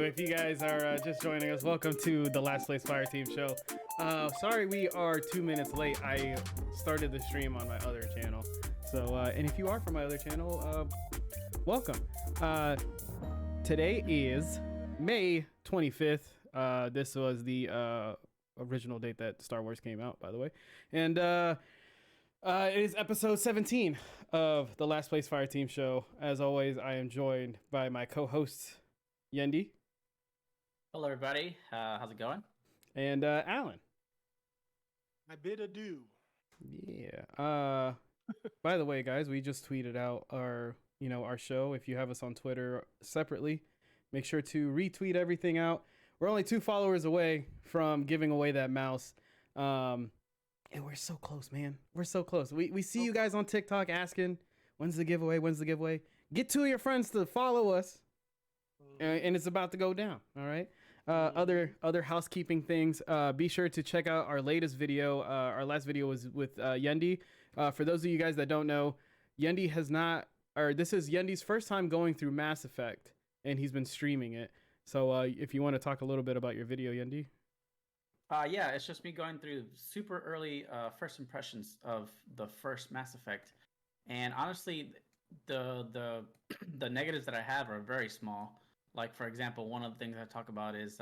If you guys are just joining us, welcome to the Last Place Fire Team show. Sorry we are 2 minutes late. I started the stream on my other channel. So, and if you are from my other channel, welcome. Today is May 25th. This was the original date that Star Wars came out, by the way. And it is episode 17 of the Last Place Fire Team show. As always, I am joined by my co-hosts, Yendi. Hello, everybody. How's it going? And Alan. I bid adieu. Yeah. By the way, guys, we just tweeted out our show. If you have us on Twitter separately, make sure to retweet everything out. We're only 2 followers away from giving away that mouse. And we're so close, man. We're so close. We see you guys on TikTok asking, when's the giveaway? When's the giveaway? Get 2 of your friends to follow us. And it's about to go down. All right. Other housekeeping things. Be sure to check out our latest video. Our last video was with Yendi. For those of you guys that don't know, Yendi has not, or this is Yendi's first time going through Mass Effect, and he's been streaming it. So if you want to talk a little bit about your video, Yendi. Yeah, it's just me going through super early first impressions of the first Mass Effect, and honestly, the negatives that I have are very small. Like, for example, one of the things I talk about is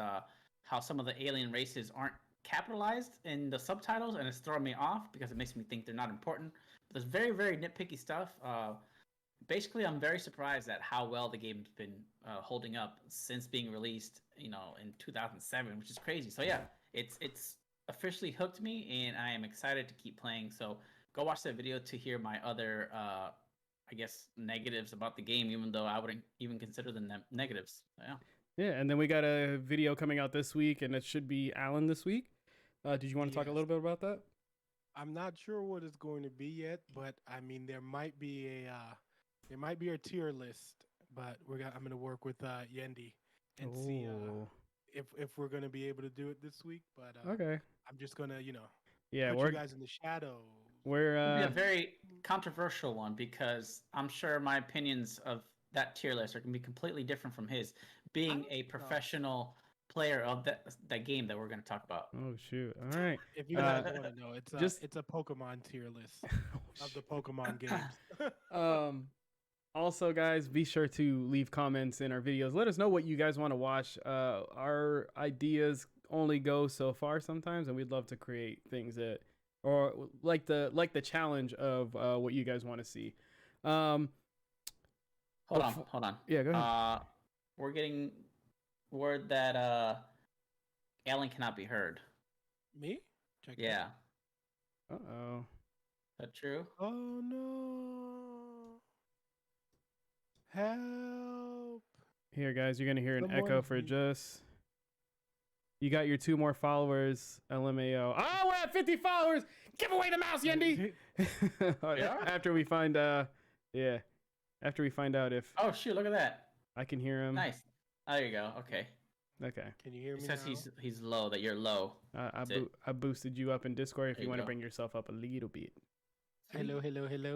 how some of the alien races aren't capitalized in the subtitles, and it's throwing me off because it makes me think they're not important. But there's very, very nitpicky stuff. Basically, I'm very surprised at how well the game's been holding up since being released, in 2007, which is crazy. So yeah, it's officially hooked me, and I am excited to keep playing. So go watch that video to hear my other negatives about the game, even though I wouldn't even consider them negatives. Yeah, and then we got a video coming out this week, and it should be Alan this week. Did you want to talk a little bit about that? I'm not sure what it's going to be yet, but I mean there might be a tier list, but I'm going to work with Yendi and see if we're going to be able to do it this week. But okay, I'm just going to put you guys in the shadow. We're a very controversial one because I'm sure my opinions of that tier list are going to be completely different from his, being a professional player of that game that we're going to talk about. Oh shoot! All right. If you guys want to know, it's a Pokemon tier list of the Pokemon games. Also, guys, be sure to leave comments in our videos. Let us know what you guys want to watch. Our ideas only go so far sometimes, and we'd love to create things that. Or like the challenge of what you guys want to see. Hold on. Yeah, go ahead. We're getting word that Alan cannot be heard. Me? Check yeah. Uh-oh. Is that true? Oh no. Help. Here, guys, you're gonna hear an echo for just. You got your 2 more followers, LMAO. Oh, we're at 50 followers. Give away the mouse, Yendi. After we find, after we find out if. Oh shoot! Look at that. I can hear him. Nice. Oh, there you go. Okay. Okay. Can you hear me? It says now? he's low. That you're low. I boosted you up in Discord if there you want to go. bring yourself up a little bit. Hello.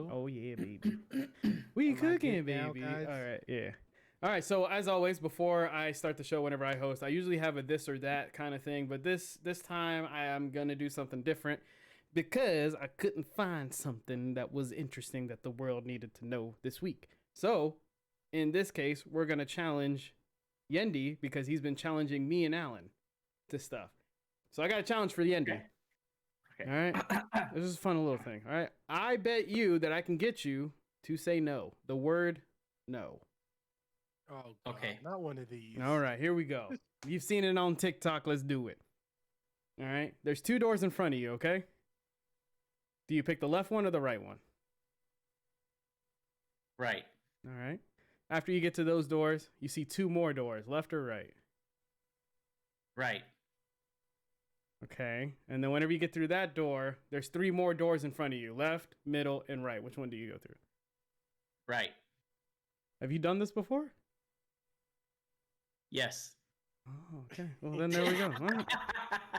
Oh yeah, baby. We cooking, baby. Now, all right, yeah. All right, so as always, before I start the show, whenever I host, I usually have a this or that kind of thing, but this time I am gonna do something different because I couldn't find something that was interesting that the world needed to know this week. So, in this case, we're gonna challenge Yendi because he's been challenging me and Alan to stuff. So I got a challenge for Yendi. Okay. All right, this is a fun little thing. All right, I bet you that I can get you to say no. The word no. Oh, God, okay. Not one of these. All right, here we go. You've seen it on TikTok. Let's do it. All right. There's 2 doors in front of you, okay? Do you pick the left one or the right one? Right. All right. After you get to those doors, you see 2 more doors, left or right? Right. Okay. And then whenever you get through that door, there's 3 more doors in front of you, left, middle, and right. Which one do you go through? Right. Have you done this before? Yes. Oh, okay. Well, then there we go. All right.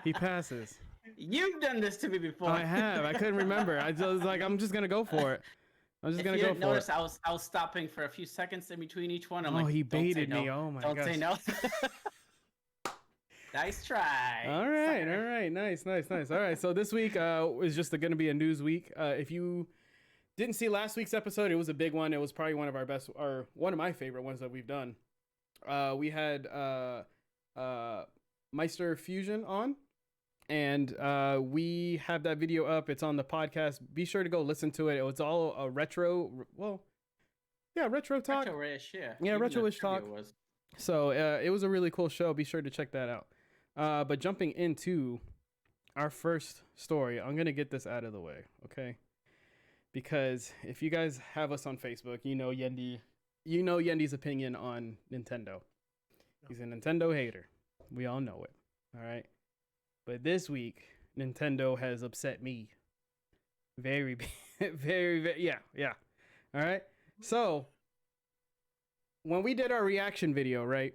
He passes. You've done this to me before. I have. I couldn't remember. I was like, I'm just going to go for it. I'm just If gonna you go didn't for notice, it. I was stopping for a few seconds in between each one. I'm Oh, like, he don't say baited no. me. Oh my Don't say gosh. no. Nice try. All right, Sucker. all right, nice. All right, so this week is just going to be a news week. If you didn't see last week's episode, it was a big one. It was probably one of our best, or one of my favorite ones that we've done. We had Meister Fusion on, and we have that video up. It's on the podcast. Be sure to go listen to it. It was all a retro, well, yeah, retro talk. Retro-ish, yeah. Yeah, Even the retro-ish trivia talk. was. So it was a really cool show. Be sure to check that out. But jumping into our first story, I'm gonna get this out of the way, okay? Because if you guys have us on Facebook, you know Yendi's opinion on Nintendo. He's a Nintendo hater. We all know it. All right. But this week, Nintendo has upset me. Very, very, yeah. All right. So when we did our reaction video, right?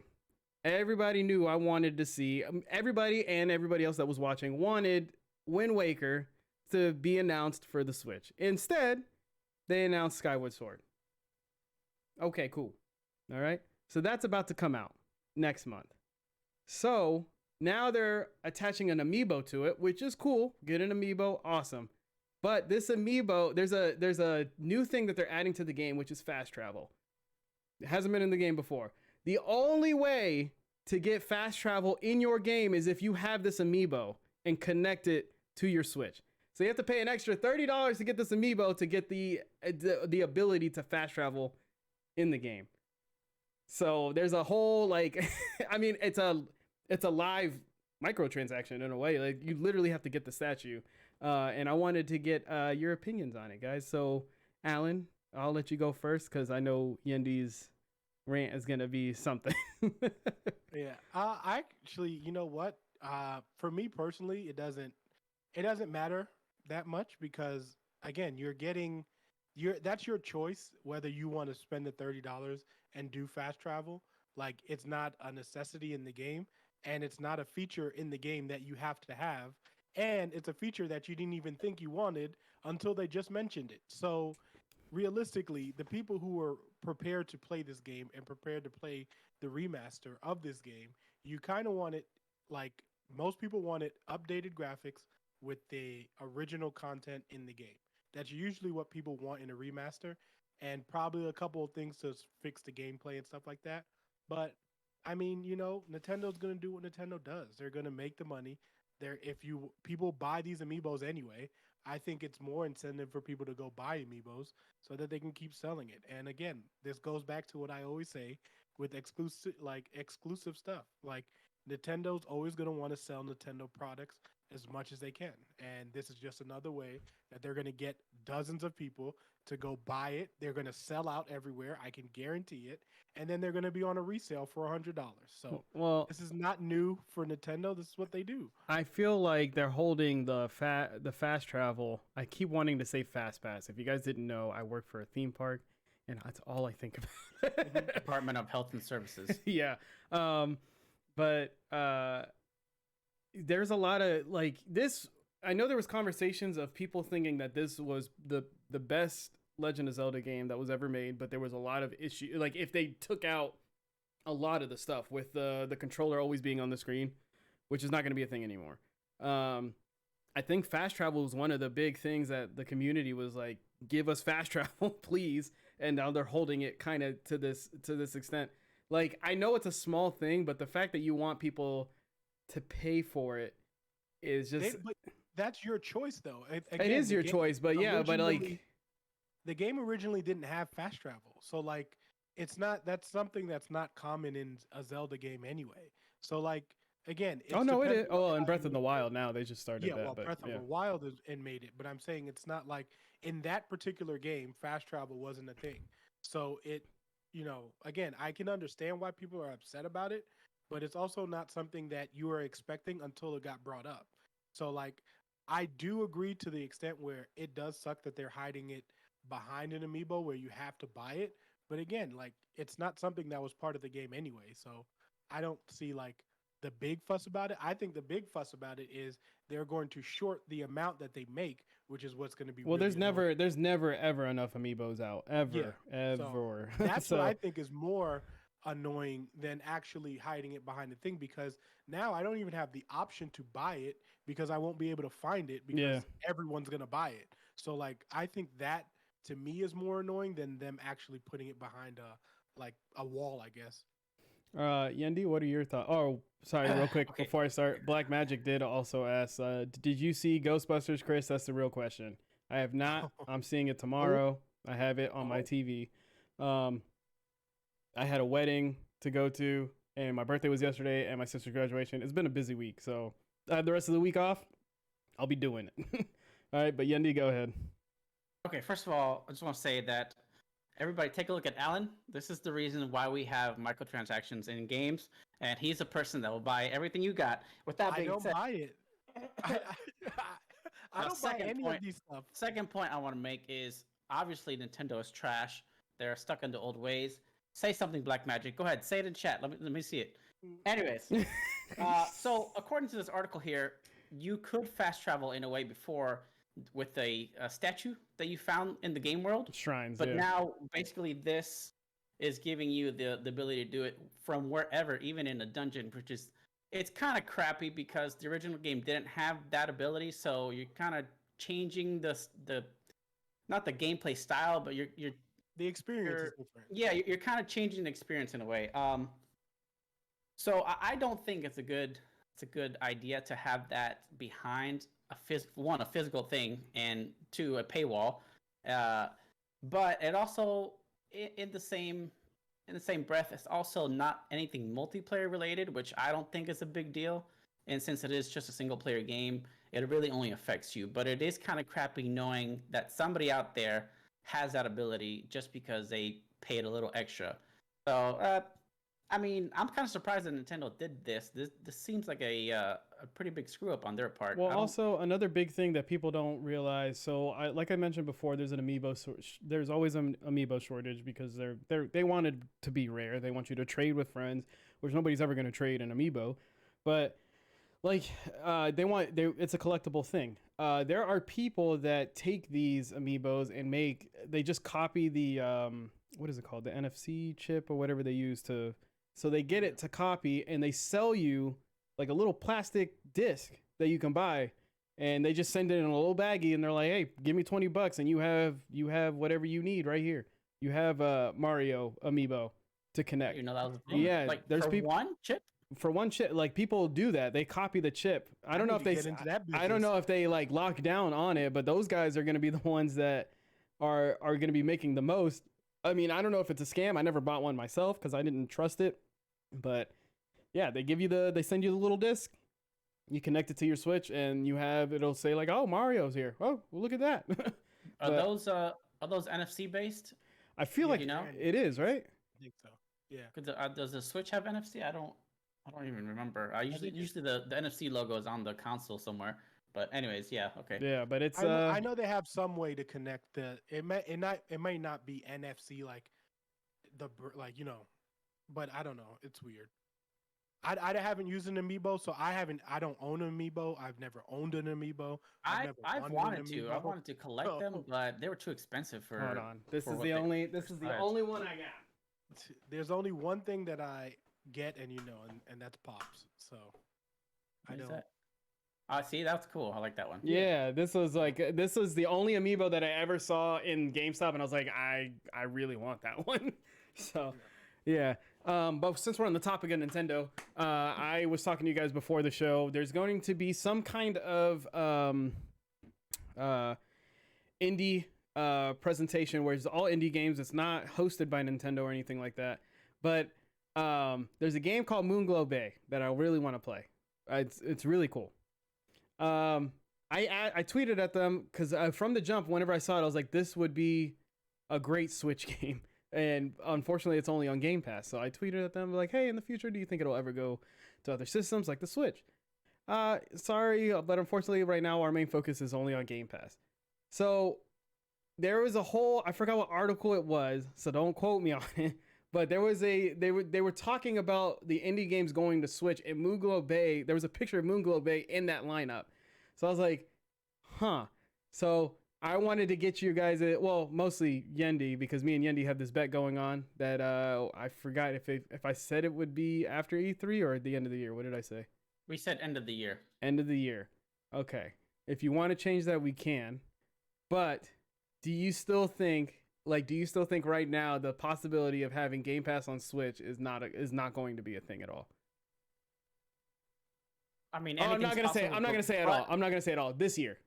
Everybody knew I wanted to see, everybody and everybody else that was watching wanted Wind Waker to be announced for the Switch. Instead, they announced Skyward Sword. Okay, cool. All right. So that's about to come out next month. So now they're attaching an amiibo to it, which is cool. Get an amiibo, awesome. But this amiibo, there's a new thing that they're adding to the game, which is fast travel. It hasn't been in the game before. The only way to get fast travel in your game is if you have this amiibo and connect it to your Switch. So you have to pay an extra $30 to get this amiibo to get the ability to fast travel in the game. So there's a whole like, I mean, it's a live microtransaction in a way. Like you literally have to get the statue. And I wanted to get your opinions on it, guys. So Alan, I'll let you go first because I know Yendi's rant is gonna be something. Yeah, I actually, you know what? For me personally, it doesn't matter that much because again, that's your choice whether you want to spend the $30 and do fast travel. Like it's not a necessity in the game, and it's not a feature in the game that you have to have, and it's a feature that you didn't even think you wanted until they just mentioned it. So realistically, the people who are prepared to play this game and prepared to play the remaster of this game, you kind of want it like most people want it updated graphics with the original content in the game. That's usually what people want in a remaster, and probably a couple of things to fix the gameplay and stuff like that. But I mean, Nintendo's gonna do what Nintendo does. They're gonna make the money. If you people buy these amiibos anyway, I think it's more incentive for people to go buy amiibos so that they can keep selling it. And again, this goes back to what I always say with exclusive stuff. Like Nintendo's always going to want to sell Nintendo products as much as they can. And this is just another way that they're going to get dozens of people to go buy it. They're going to sell out everywhere. I can guarantee it. And then they're going to be on a resale for $100. So Well, this is not new for Nintendo. This is what they do. I feel like they're holding the fast travel. I keep wanting to say fast pass. If you guys didn't know, I work for a theme park, and that's all I think about. Department of Health and Services. Yeah. But there's a lot of like this. I know there was conversations of people thinking that this was the best Legend of Zelda game that was ever made, but there was a lot of issue. Like if they took out a lot of the stuff with the controller always being on the screen, which is not going to be a thing anymore. I think fast travel was one of the big things that the community was like, give us fast travel, please. And now they're holding it kind of to this extent. Like, I know it's a small thing, but the fact that you want people to pay for it is just... But that's your choice, though. Again, it is your choice, but yeah, but like... The game originally didn't have fast travel. So, like, that's something that's not common in a Zelda game anyway. So, like, again... it is. Oh, in Breath of the Wild now, they just started that. Yeah, Breath of the Wild and made it. But I'm saying it's not like, in that particular game, fast travel wasn't a thing. So, again, I can understand why people are upset about it, but it's also not something that you were expecting until it got brought up. So, like, I do agree to the extent where it does suck that they're hiding it behind an amiibo where you have to buy it. But again, like, it's not something that was part of the game anyway. So I don't see like the big fuss about it. I think the big fuss about it is they're going to short the amount that they make, which is what's going to be. Well, really annoying. there's never ever enough amiibos out ever. So that's what I think is more annoying than actually hiding it behind the thing, because now I don't even have the option to buy it because I won't be able to find it because everyone's going to buy it. So like I think that to me is more annoying than them actually putting it behind a wall, I guess. Yendi, what are your thoughts? Oh, sorry, real quick Okay. before I start. Black Magic did also ask, did you see Ghostbusters, Chris? That's the real question. I have not. I'm seeing it tomorrow. I have it on my TV. I had a wedding to go to, and my birthday was yesterday, and my sister's graduation. It's been a busy week, so I have the rest of the week off. I'll be doing it. All right, but Yendi, go ahead. Okay, first of all, I just want to say that everybody take a look at Alan. This is the reason why we have microtransactions in games, and he's a person that will buy everything you got. With that being said, buy it. I don't buy any of these stuff. Second point I want to make is obviously Nintendo is trash. They're stuck in the old ways. Say something, Black Magic. Go ahead, say it in chat. Let me see it. Anyways, so according to this article here, you could fast travel in a way before with a statue that you found in the game world. Shrines, but now basically this is giving you the ability to do it from wherever, even in a dungeon, which is it's kind of crappy because the original game didn't have that ability. So you're kind of changing the not the gameplay style, but you're the experience is different. Yeah, you're kind of changing the experience in a way. So I don't think it's a good idea to have that behind a physical thing, and two, a paywall. But it also in the same breath, it's also not anything multiplayer related, which I don't think is a big deal. And since it is just a single player game, it really only affects you. But it is kind of crappy knowing that somebody out there has that ability just because they paid a little extra. So, I mean, I'm kind of surprised that Nintendo did this. This seems like a pretty big screw up on their part. Well, also another big thing that people don't realize. So, like I mentioned before, there's an amiibo. There's always an amiibo shortage because they wanted to be rare. They want you to trade with friends, which nobody's ever going to trade an amiibo. But like it's a collectible thing. There are people that take these amiibos and they just copy the what is it called, the NFC chip or whatever they use to. So they get it to copy, and they sell you like a little plastic disc that you can buy, and they just send it in a little baggie, and they're like, "Hey, give me $20, and you have whatever you need right here. You have Mario amiibo to connect." You know that was a thing? Yeah, like there's people one chip. For one chip, like people do that. They copy the chip. I don't know if they like lock down on it, but those guys are going to be the ones that are going to be making the most. I mean, I don't know if it's a scam. I never bought one myself because I didn't trust it. But yeah, they send you the little disc. You connect it to your Switch, and it'll say like, "Oh, Mario's here. Oh, well, look at that." Are those NFC based? I feel like it is, right? I think so. Yeah. Does the Switch have NFC? I don't even remember. Usually the NFC logo is on the console somewhere. But anyways, yeah, okay. Yeah, but it's I know they have some way to connect it may not be NFC like but I don't know. It's weird. I haven't used an amiibo, so I don't own an amiibo. I've never owned an amiibo. I've wanted to. I wanted to collect them, but they were too expensive for. Hold on. This is the only one I got. There's only one thing that I get, and and that's Pops. So I don't. See, that's cool. I like that one. Yeah, this was the only amiibo that I ever saw in GameStop, and I was like, I really want that one. So, yeah. But since we're on the topic of Nintendo, I was talking to you guys before the show. There's going to be some kind of indie presentation where it's all indie games. It's not hosted by Nintendo or anything like that. But there's a game called Moonglow Bay that I really want to play. It's really cool. I tweeted at them because from the jump, whenever I saw it, I was like, this would be a great Switch game. And unfortunately, it's only on Game Pass. So I tweeted at them like, hey, in the future, do you think it'll ever go to other systems like the Switch? Sorry, but unfortunately, right now, our main focus is only on Game Pass. So there was I forgot what article it was, so don't quote me on it. But there was they were talking about the indie games going to Switch, and Moonglow Bay. There was a picture of Moonglow Bay in that lineup, so I was like, huh. So I wanted to get you guys well, mostly Yendi, because me and Yendi have this bet going on that I forgot if I said it would be after E3 or at the end of the year. What did I say? We said end of the year. End of the year. Okay. If you want to change that, we can. But do you still think right now the possibility of having Game Pass on Switch is not going to be a thing at all? I mean, I'm not gonna say. I'm not gonna say at all. I'm not gonna say at all this year.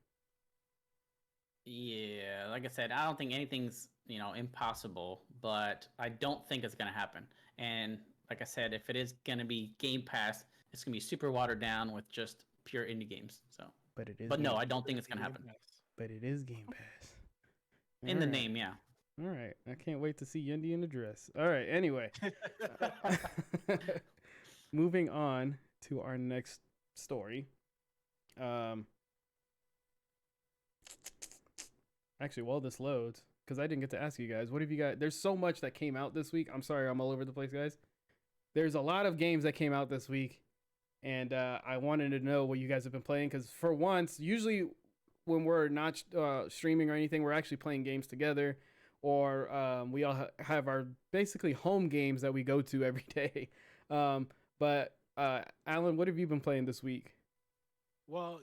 Yeah, like I said, I don't think anything's impossible, but I don't think it's gonna happen. And like I said, if it is gonna be Game Pass, it's gonna be super watered down with just pure indie games. So, but it is. But no, I don't think it's gonna happen. But it is Game Pass. In the name, yeah. All right, I can't wait to see Yendi in a dress. All right, anyway, moving on to our next story. Actually, while this loads, because I didn't get to ask you guys, what have you got? There's so much that came out this week. I'm sorry, I'm all over the place, guys. There's a lot of games that came out this week, and I wanted to know what you guys have been playing, because for once, usually when we're not streaming or anything, we're actually playing games together, or we all have our basically home games that we go to every day. But Alan, what have you been playing this week? Well,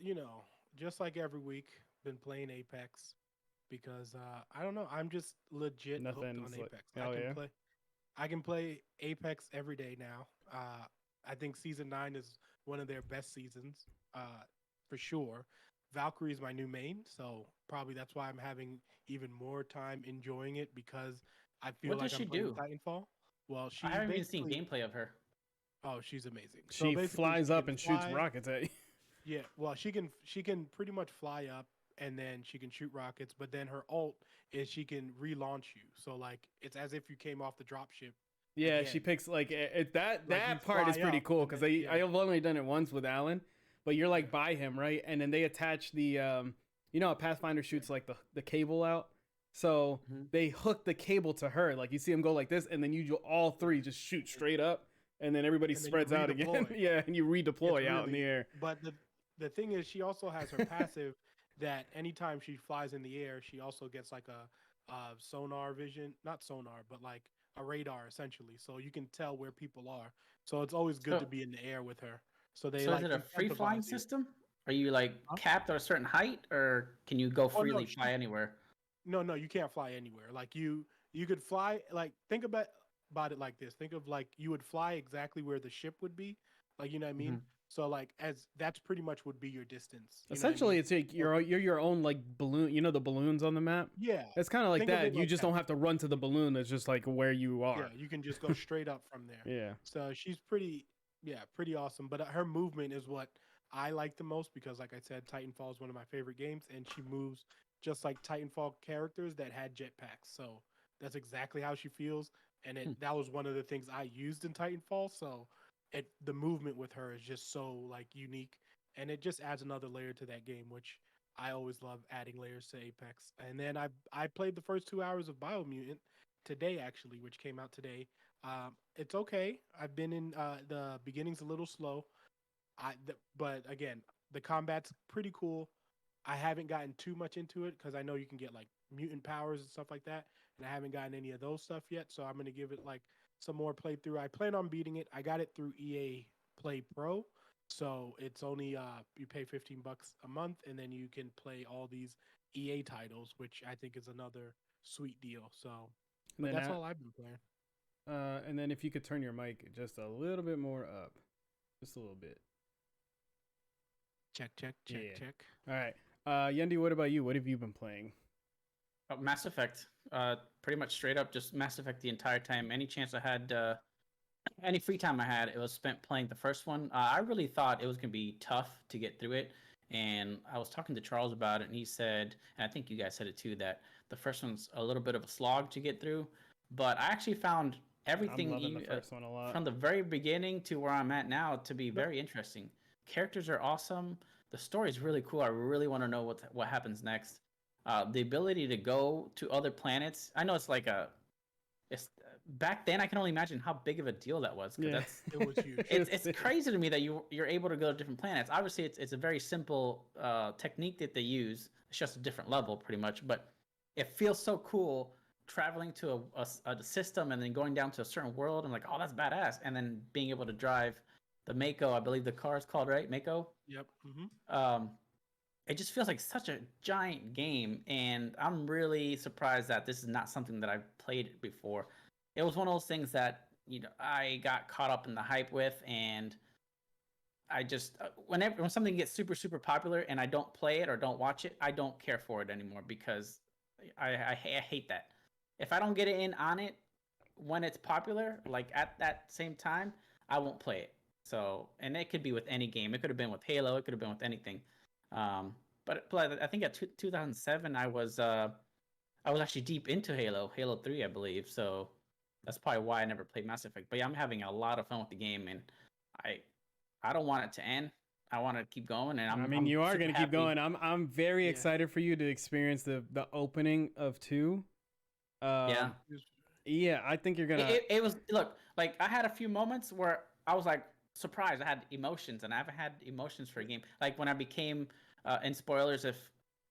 just like every week, been playing Apex because I don't know, I'm just legit hooked on Apex. I can play Apex every day now. I think season 9 is one of their best seasons, for sure. Valkyrie is my new main, so probably that's why I'm having even more time enjoying it, because I feel like I'm playing Titanfall. Well, I haven't even seen gameplay of her. Oh, she's amazing. She flies up and shoots rockets at you. Yeah, well, she can pretty much fly up and then she can shoot rockets, but then her ult is she can relaunch you. So like it's as if you came off the dropship. Yeah, again. She picks like that part is pretty cool, because I've only done it once with Alan, but you're like by him, right? And then they attach the how Pathfinder shoots like the cable out. So they hook the cable to her. Like you see him go like this, and then you all three just shoot straight up, and then everybody spreads out again. Yeah, and you redeploy out in the air. But the thing is, she also has her passive that anytime she flies in the air, she also gets like a sonar vision, not sonar, but like a radar essentially. So you can tell where people are. So it's always good to be in the air with her. So is it a free flying system? Are you like capped at a certain height, or can you go freely fly anywhere? No, you can't fly anywhere. Like you could fly. Like think about it like this. Think of like you would fly exactly where the ship would be. Like you know what I mean. So like that's pretty much would be your distance. Essentially, it's like you're your own like balloon. You know the balloons on the map. Yeah, it's kind of like that. You just don't have to run to the balloon. It's just like where you are. Yeah, you can just go straight up from there. Yeah. So she's pretty awesome. But her movement is what I like the most, because like I said, Titanfall is one of my favorite games, and she moves just like Titanfall characters that had jetpacks. So that's exactly how she feels, and that was one of the things I used in Titanfall. So the movement with her is just so like unique, and it just adds another layer to that game, which I always love adding layers to Apex. And then I played the first 2 hours of Biomutant today, actually, which came out today. It's okay. I've been in the beginning's a little slow. But again, the combat's pretty cool. I haven't gotten too much into it because I know you can get like mutant powers and stuff like that, and I haven't gotten any of those stuff yet. So I'm gonna give it like some more playthrough. I plan on beating it. I got it through EA Play Pro, so it's only you pay $15 a month, and then you can play all these EA titles, which I think is another sweet deal. So that's all I've been playing. And then if you could turn your mic just a little bit more up, just a little bit. Check. All right, Yendi, what about you? What have you been playing? Mass Effect. Pretty much straight up just Mass Effect the entire time. Any chance I had, any free time I had, it was spent playing the first one. I really thought it was gonna be tough to get through it, and I was talking to Charles about it, and he said, and I think you guys said it too, that the first one's a little bit of a slog to get through. But I actually found everything the first one a lot. From the very beginning to where I'm at now to be very interesting. Characters are awesome. The story is really cool. I really want to know what happens next. The ability to go to other planets. I know it's like it's back then I can only imagine how big of a deal that was. Yeah. It was huge. It's crazy to me that you're able to go to different planets. Obviously, it's a very simple technique that they use. It's just a different level, pretty much. But it feels so cool traveling to a system and then going down to a certain world. I'm like, oh, that's badass. And then being able to drive the Mako, I believe the car is called, right? Mako. Yep. It just feels like such a giant game, and I'm really surprised that this is not something that I've played before. It was one of those things that I got caught up in the hype with, and I just when something gets super super popular and I don't play it or don't watch it, I don't care for it anymore because I hate that. If I don't get in on it when it's popular, like at that same time, I won't play it. So, and it could be with any game. It could have been with Halo. It could have been with anything. But I think at 2007, I was actually deep into Halo 3, I believe. So that's probably why I never played Mass Effect. But yeah, I'm having a lot of fun with the game, and I don't want it to end. I want to keep going, and I'm you are going to keep happy. going. I'm very excited for you to experience the opening of 2. Yeah. Yeah, I think you're gonna. It was look like I had a few moments where I was like surprised. I had emotions, and I haven't had emotions for a game. Like when I became, and spoilers if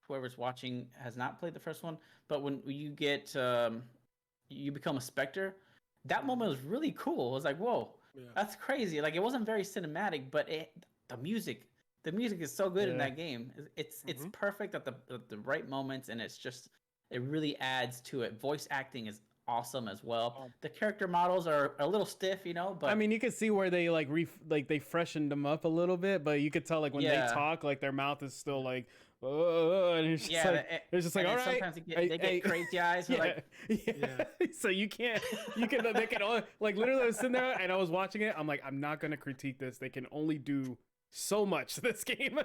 whoever's watching has not played the first one, but when you get you become a Spectre, that moment was really cool. It was like, whoa, that's crazy. Like it wasn't very cinematic, but the music is so good in that game. It's perfect at the right moments, and it really adds to it. Voice acting is awesome as well. The character models are a little stiff, but I mean, you could see where they they freshened them up a little bit, but you could tell like when they talk, like their mouth is still like, and it's just it's just like, all right. Sometimes they get crazy eyes. So they can only, like literally I was sitting there and I was watching it. I'm like, I'm not gonna critique this. They can only do so much this game.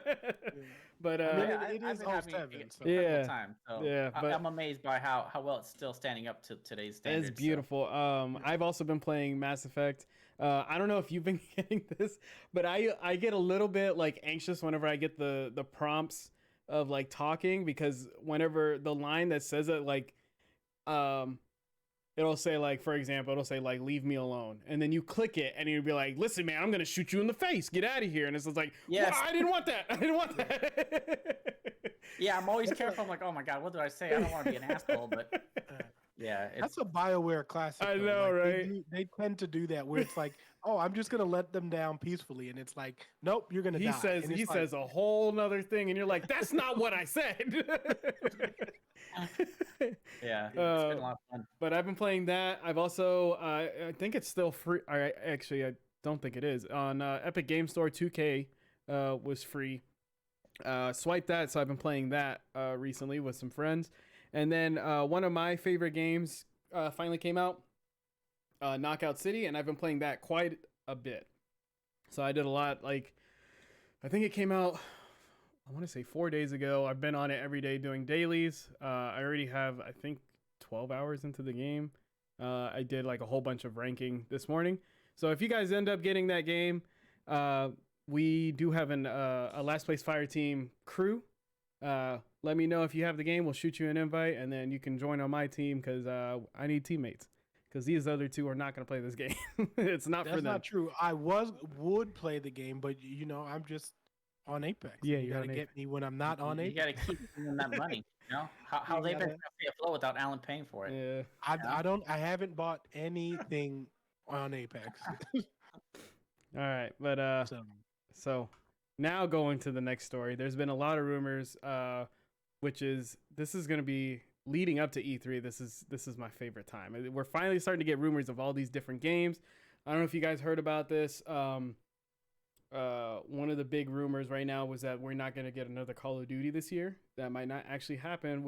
But it is all 7. Time, so but I'm amazed by how well it's still standing up to today's standards. It's beautiful. I've also been playing Mass Effect. I don't know if you've been getting this, but I get a little bit like anxious whenever I get the prompts of like talking, because whenever the line that says it, like it'll say, like, for example, it'll say like, leave me alone, and then you click it and you'll be like, listen man, I'm gonna shoot you in the face, get out of here. And it's just like, I didn't want that. Yeah, I'm always careful. I'm like, oh my god, what did I say? I don't want to be an asshole, but yeah, that's a BioWare classic. I know, like, right? They tend to do that where it's like, oh, I'm just gonna let them down peacefully, and it's like, nope, you're gonna die. He says a whole nother thing, and you're like, that's not what I said. Yeah, it's been a lot of fun. But I've been playing that. I've also, I think it's still free. Actually, I don't think it is. On Epic Game Store, 2K was free. Swipe that. So I've been playing that recently with some friends. And then one of my favorite games finally came out, Knockout City, and I've been playing that quite a bit. So I did a lot. Like, I think it came out, I want to say 4 days ago. I've been on it every day doing dailies. I already have, I think, 12 hours into the game. I did like a whole bunch of ranking this morning. So if you guys end up getting that game, we do have a Last Place Fire Team crew. Let me know if you have the game. We'll shoot you an invite, and then you can join on my team, because I need teammates. Because these other two are not going to play this game. It's not for them. That's not true. I would play the game, but I'm just on Apex. Yeah, you gotta get me when I'm not on Apex. You gotta keep giving them that money. How's Apex gonna pay afloat without Alan paying for it? Yeah. I haven't bought anything on Apex. All right, but so now going to the next story. There's been a lot of rumors, this is going to be leading up to E3. This is my favorite time. We're finally starting to get rumors of all these different games. I don't know if you guys heard about this. One of the big rumors right now was that we're not going to get another Call of Duty this year. That might not actually happen.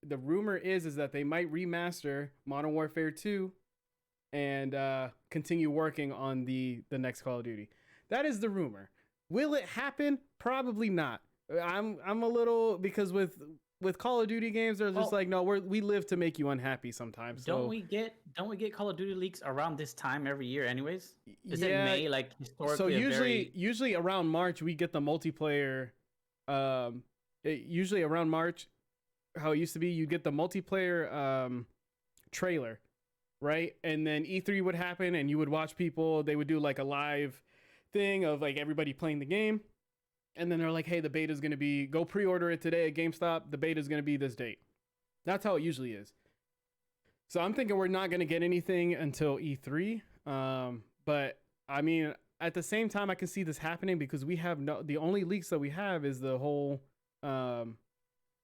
The rumor is that they might remaster Modern Warfare 2 and continue working on the next Call of Duty. That is the rumor. Will it happen? Probably not. I'm a little, because with Call of Duty games, they're just like, no, we live to make you unhappy sometimes. So. Don't we get Call of Duty leaks around this time every year, anyways? Is it May, like historically? So usually around March we get the multiplayer. Usually around March, how it used to be, you get the multiplayer trailer, right? And then E3 would happen, and you would watch people. They would do like a live thing of like everybody playing the game, and then they're like, "Hey, the beta is gonna be go pre-order it today at GameStop. The beta is gonna be this date." That's how it usually is. So I'm thinking we're not gonna get anything until E3. But I mean, at the same time, I can see this happening because we have the only leaks that we have is the whole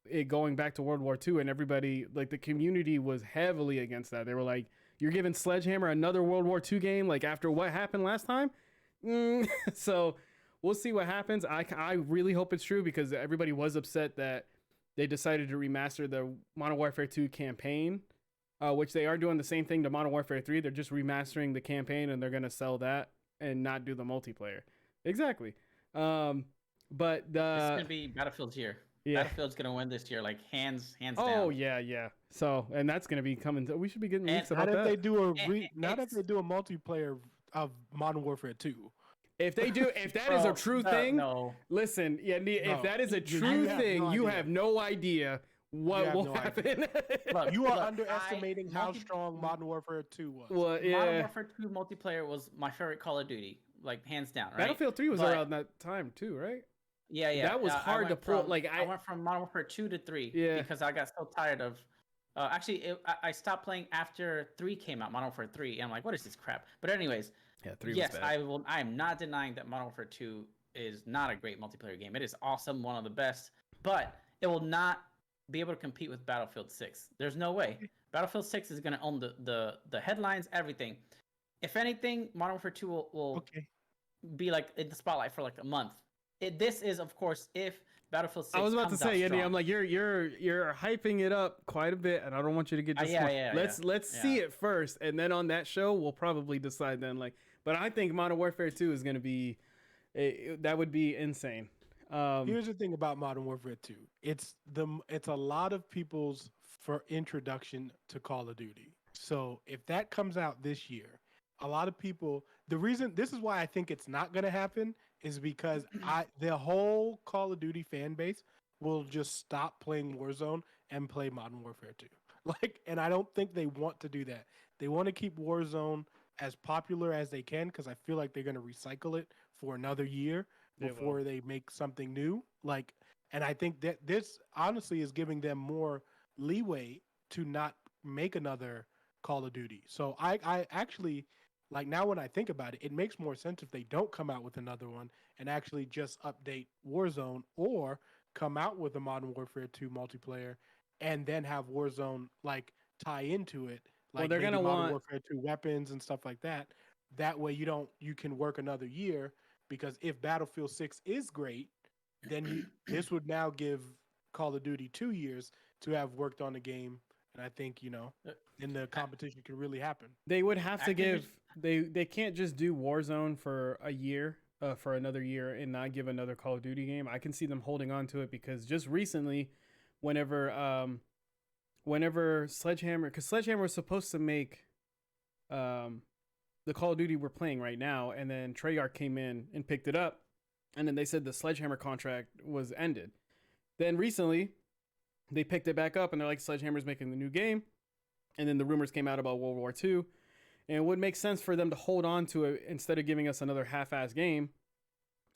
it going back to World War II, and everybody, like the community, was heavily against that. They were like, "You're giving Sledgehammer another World War II game, like after what happened last time?" So we'll see what happens. I really hope it's true because everybody was upset that they decided to remaster the Modern Warfare 2 campaign, which they are doing the same thing to Modern Warfare 3. They're just remastering the campaign and they're gonna sell that and not do the multiplayer. Exactly. But It's gonna be Battlefield's year. Yeah. Battlefield's gonna win this year, like hands down. Oh yeah. So, and that's gonna be coming. We should be getting leaks about that. Not if they do a multiplayer of Modern Warfare 2. If they do, if that is a true thing, listen, if that is a true thing, you have no idea what will happen. Look, you are underestimating how strong Modern Warfare 2 was. Well, yeah. Modern Warfare 2 multiplayer was my favorite Call of Duty, like hands down. Right? Battlefield 3 was around that time too, right? Yeah. That was hard to pull. I went from Modern Warfare 2 to 3 because I got so tired of. I stopped playing after 3 came out, Modern Warfare 3, and I'm like, what is this crap? But anyways, 3 was bad. I am not denying that Modern Warfare 2 is not a great multiplayer game. It is awesome, one of the best, but it will not be able to compete with Battlefield 6. There's no way. Battlefield 6 is going to own the headlines, everything. If anything, Modern Warfare 2 will be like in the spotlight for like a month. This is, of course, if Battlefield 6 I was about to say, Andy, I'm like, you're hyping it up quite a bit, and I don't want you to get disappointed. Let's see it first, and then on that show, we'll probably decide then. Like, but I think Modern Warfare 2 is going to be, that would be insane. Here's the thing about Modern Warfare 2. It's a lot of people's for introduction to Call of Duty. So if that comes out this year, a lot of people, this is why I think it's not going to happen is because the whole Call of Duty fan base will just stop playing Warzone and play Modern Warfare 2. And I don't think they want to do that. They want to keep Warzone as popular as they can because I feel like they're going to recycle it for another year before they make something new. And I think that this honestly is giving them more leeway to not make another Call of Duty. So I actually, now when I think about it, it makes more sense if they don't come out with another one and actually just update Warzone or come out with a Modern Warfare 2 multiplayer and then have Warzone tie into it. They're going to want Warfare 2 weapons and stuff like that. That way you can work another year, because if Battlefield 6 is great, then this would now give Call of Duty 2 years to have worked on the game. And I think, then the competition can really happen. They would have to give, they can't just do Warzone for a year, for another year and not give another Call of Duty game. I can see them holding on to it because just recently, whenever Sledgehammer, because Sledgehammer was supposed to make the Call of Duty we're playing right now, and then Treyarch came in and picked it up, and then they said the Sledgehammer contract was ended. Then recently, they picked it back up, and they're like, Sledgehammer's making the new game, and then the rumors came out about World War II, and it would make sense for them to hold on to it instead of giving us another half-ass game.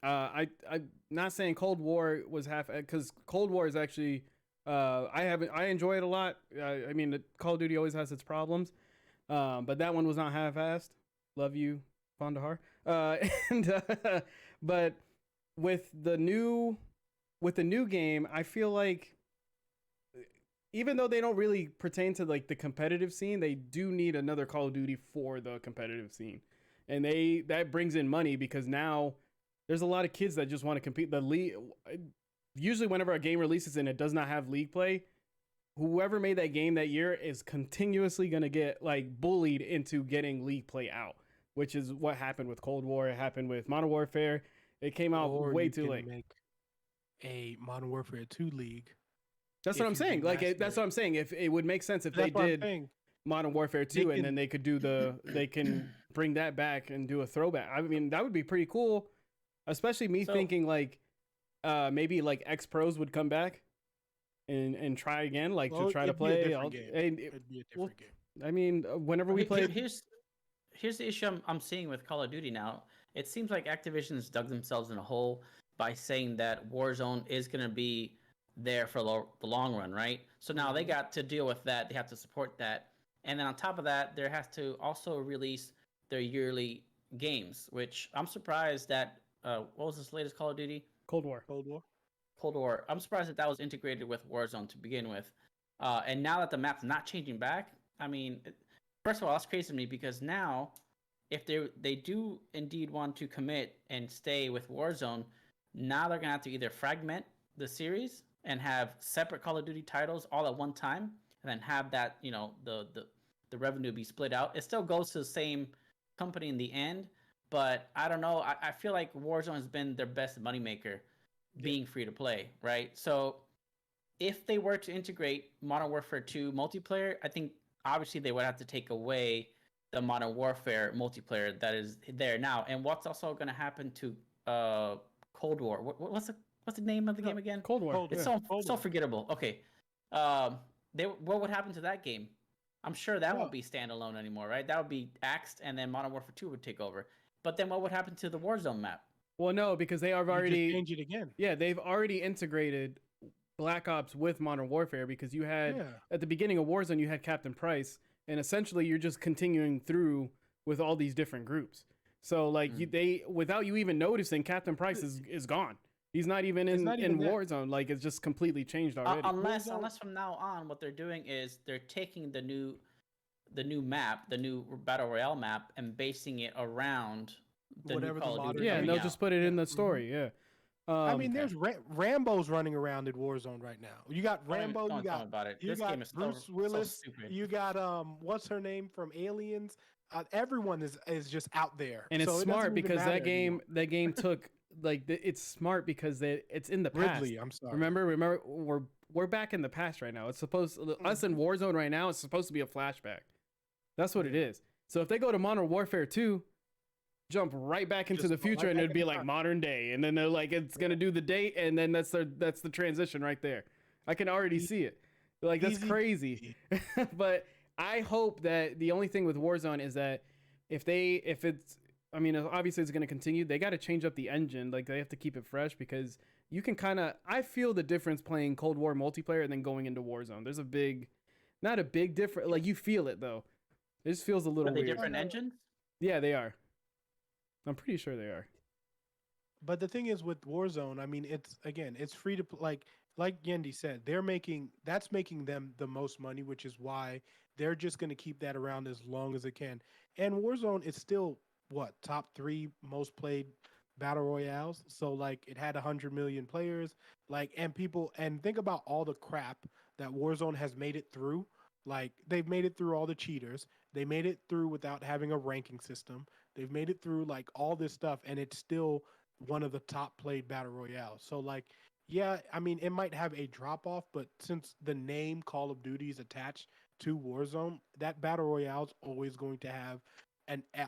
I'm not saying Cold War was because Cold War is actually I enjoy it a lot. I mean, the Call of Duty always has its problems, but that one was not half-assed. Love you, Fondahar. But with the new game, I feel like even though they don't really pertain to the competitive scene, they do need another Call of Duty for the competitive scene, and that brings in money because now there's a lot of kids that just want to compete. The league, usually whenever a game releases and it does not have league play, whoever made that game that year is continuously going to get bullied into getting league play out, which is what happened with Cold War. It happened with Modern Warfare. It came out way too late. Make a Modern Warfare 2 league. That's what I'm saying. That's what I'm saying. If it would make sense if they did Modern Warfare 2 and then they could do they can bring that back and do a throwback. I mean, that would be pretty cool. Especially thinking maybe X Pros would come back and try again, to try to play. It'd be a different game. I mean, whenever we played, Here's the issue I'm seeing with Call of Duty now. It seems like Activision's dug themselves in a hole by saying that Warzone is going to be there for the long run, right? So now they got to deal with that. They have to support that. And then on top of that, there has to also release their yearly games, which I'm surprised that, what was this latest Call of Duty? Cold War. Cold War. I'm surprised that that was integrated with Warzone to begin with. And now that the map's not changing back, I mean, first of all, that's crazy to me because now, if they do indeed want to commit and stay with Warzone, now they're gonna have to either fragment the series and have separate Call of Duty titles all at one time, and then have that the revenue be split out. It still goes to the same company in the end, but I don't know. I feel like Warzone has been their best moneymaker, being free to play, right? So if they were to integrate Modern Warfare 2 multiplayer, I think obviously they would have to take away the Modern Warfare multiplayer that is there now. And what's also going to happen to Cold War? What's the name of the game again? Cold War. It's so forgettable. Okay, what would happen to that game? I'm sure that won't be standalone anymore, right? That would be axed, and then Modern Warfare 2 would take over. But then what would happen to the Warzone map? Well, no, because they have already change it again. Yeah, they've already integrated Black Ops with Modern Warfare because you had at the beginning of Warzone you had Captain Price, and essentially you're just continuing through with all these different groups. So like they without you even noticing, Captain Price is gone. He's not even in Warzone. Like it's just completely changed already. Unless from now on, what they're doing is they're taking the new map, the new Battle Royale map, and basing it around whatever the modern. Yeah, and they'll just put it in the story. Yeah. I mean, there's Rambo's running around in Warzone right now. You got Rambo. Don't you got about it. You This got game is Bruce Willis. So stupid. You got what's her name from Aliens? Everyone is just out there, and it's smart because that game took like it's smart because it's in the past. Ridley, I'm sorry. Remember, we're back in the past right now. It's supposed us in Warzone right now. It's supposed to be a flashback. That's what it is. So if they go to Modern Warfare 2, jump right back into the future, and it'd be like modern day, and then they're like it's gonna do the date, and then that's the transition right there. I can already see it. Like that's crazy. But I hope that the only thing with Warzone is that if it's I mean obviously it's gonna continue, they got to change up the engine. Like they have to keep it fresh because you can I feel the difference playing Cold War multiplayer and then going into Warzone. There's not a big difference. Like you feel it though. It just feels a little weird. Are they different engines? Yeah, they are. I'm pretty sure they are. But the thing is with Warzone, I mean, it's free to like Yendi said, that's making them the most money, which is why they're just going to keep that around as long as it can. And Warzone is still top 3 most played battle royales. So like it had 100 million players, and think about all the crap that Warzone has made it through. Like they've made it through all the cheaters. They made it through without having a ranking system. They've made it through like all this stuff, and it's still one of the top played battle royales. So like, yeah, I mean, it might have a drop off, but since the name Call of Duty is attached to Warzone, that battle royale is always going to have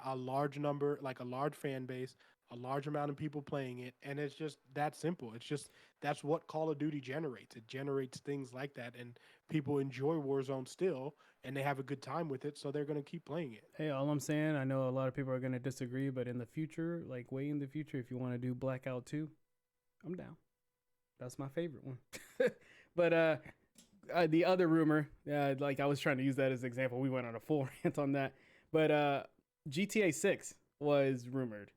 a large number, like a large fan base, a large amount of people playing it, and it's just that simple. It's just that's what Call of Duty generates. It generates things like that, and people enjoy Warzone still, and they have a good time with it, so they're going to keep playing it. Hey, all I'm saying, I know a lot of people are going to disagree, but in the future, like way in the future, if you want to do Blackout 2, I'm down. That's my favorite one. But the other rumor, like I was trying to use that as an example. We went on a full rant on that. But GTA 6 was rumored.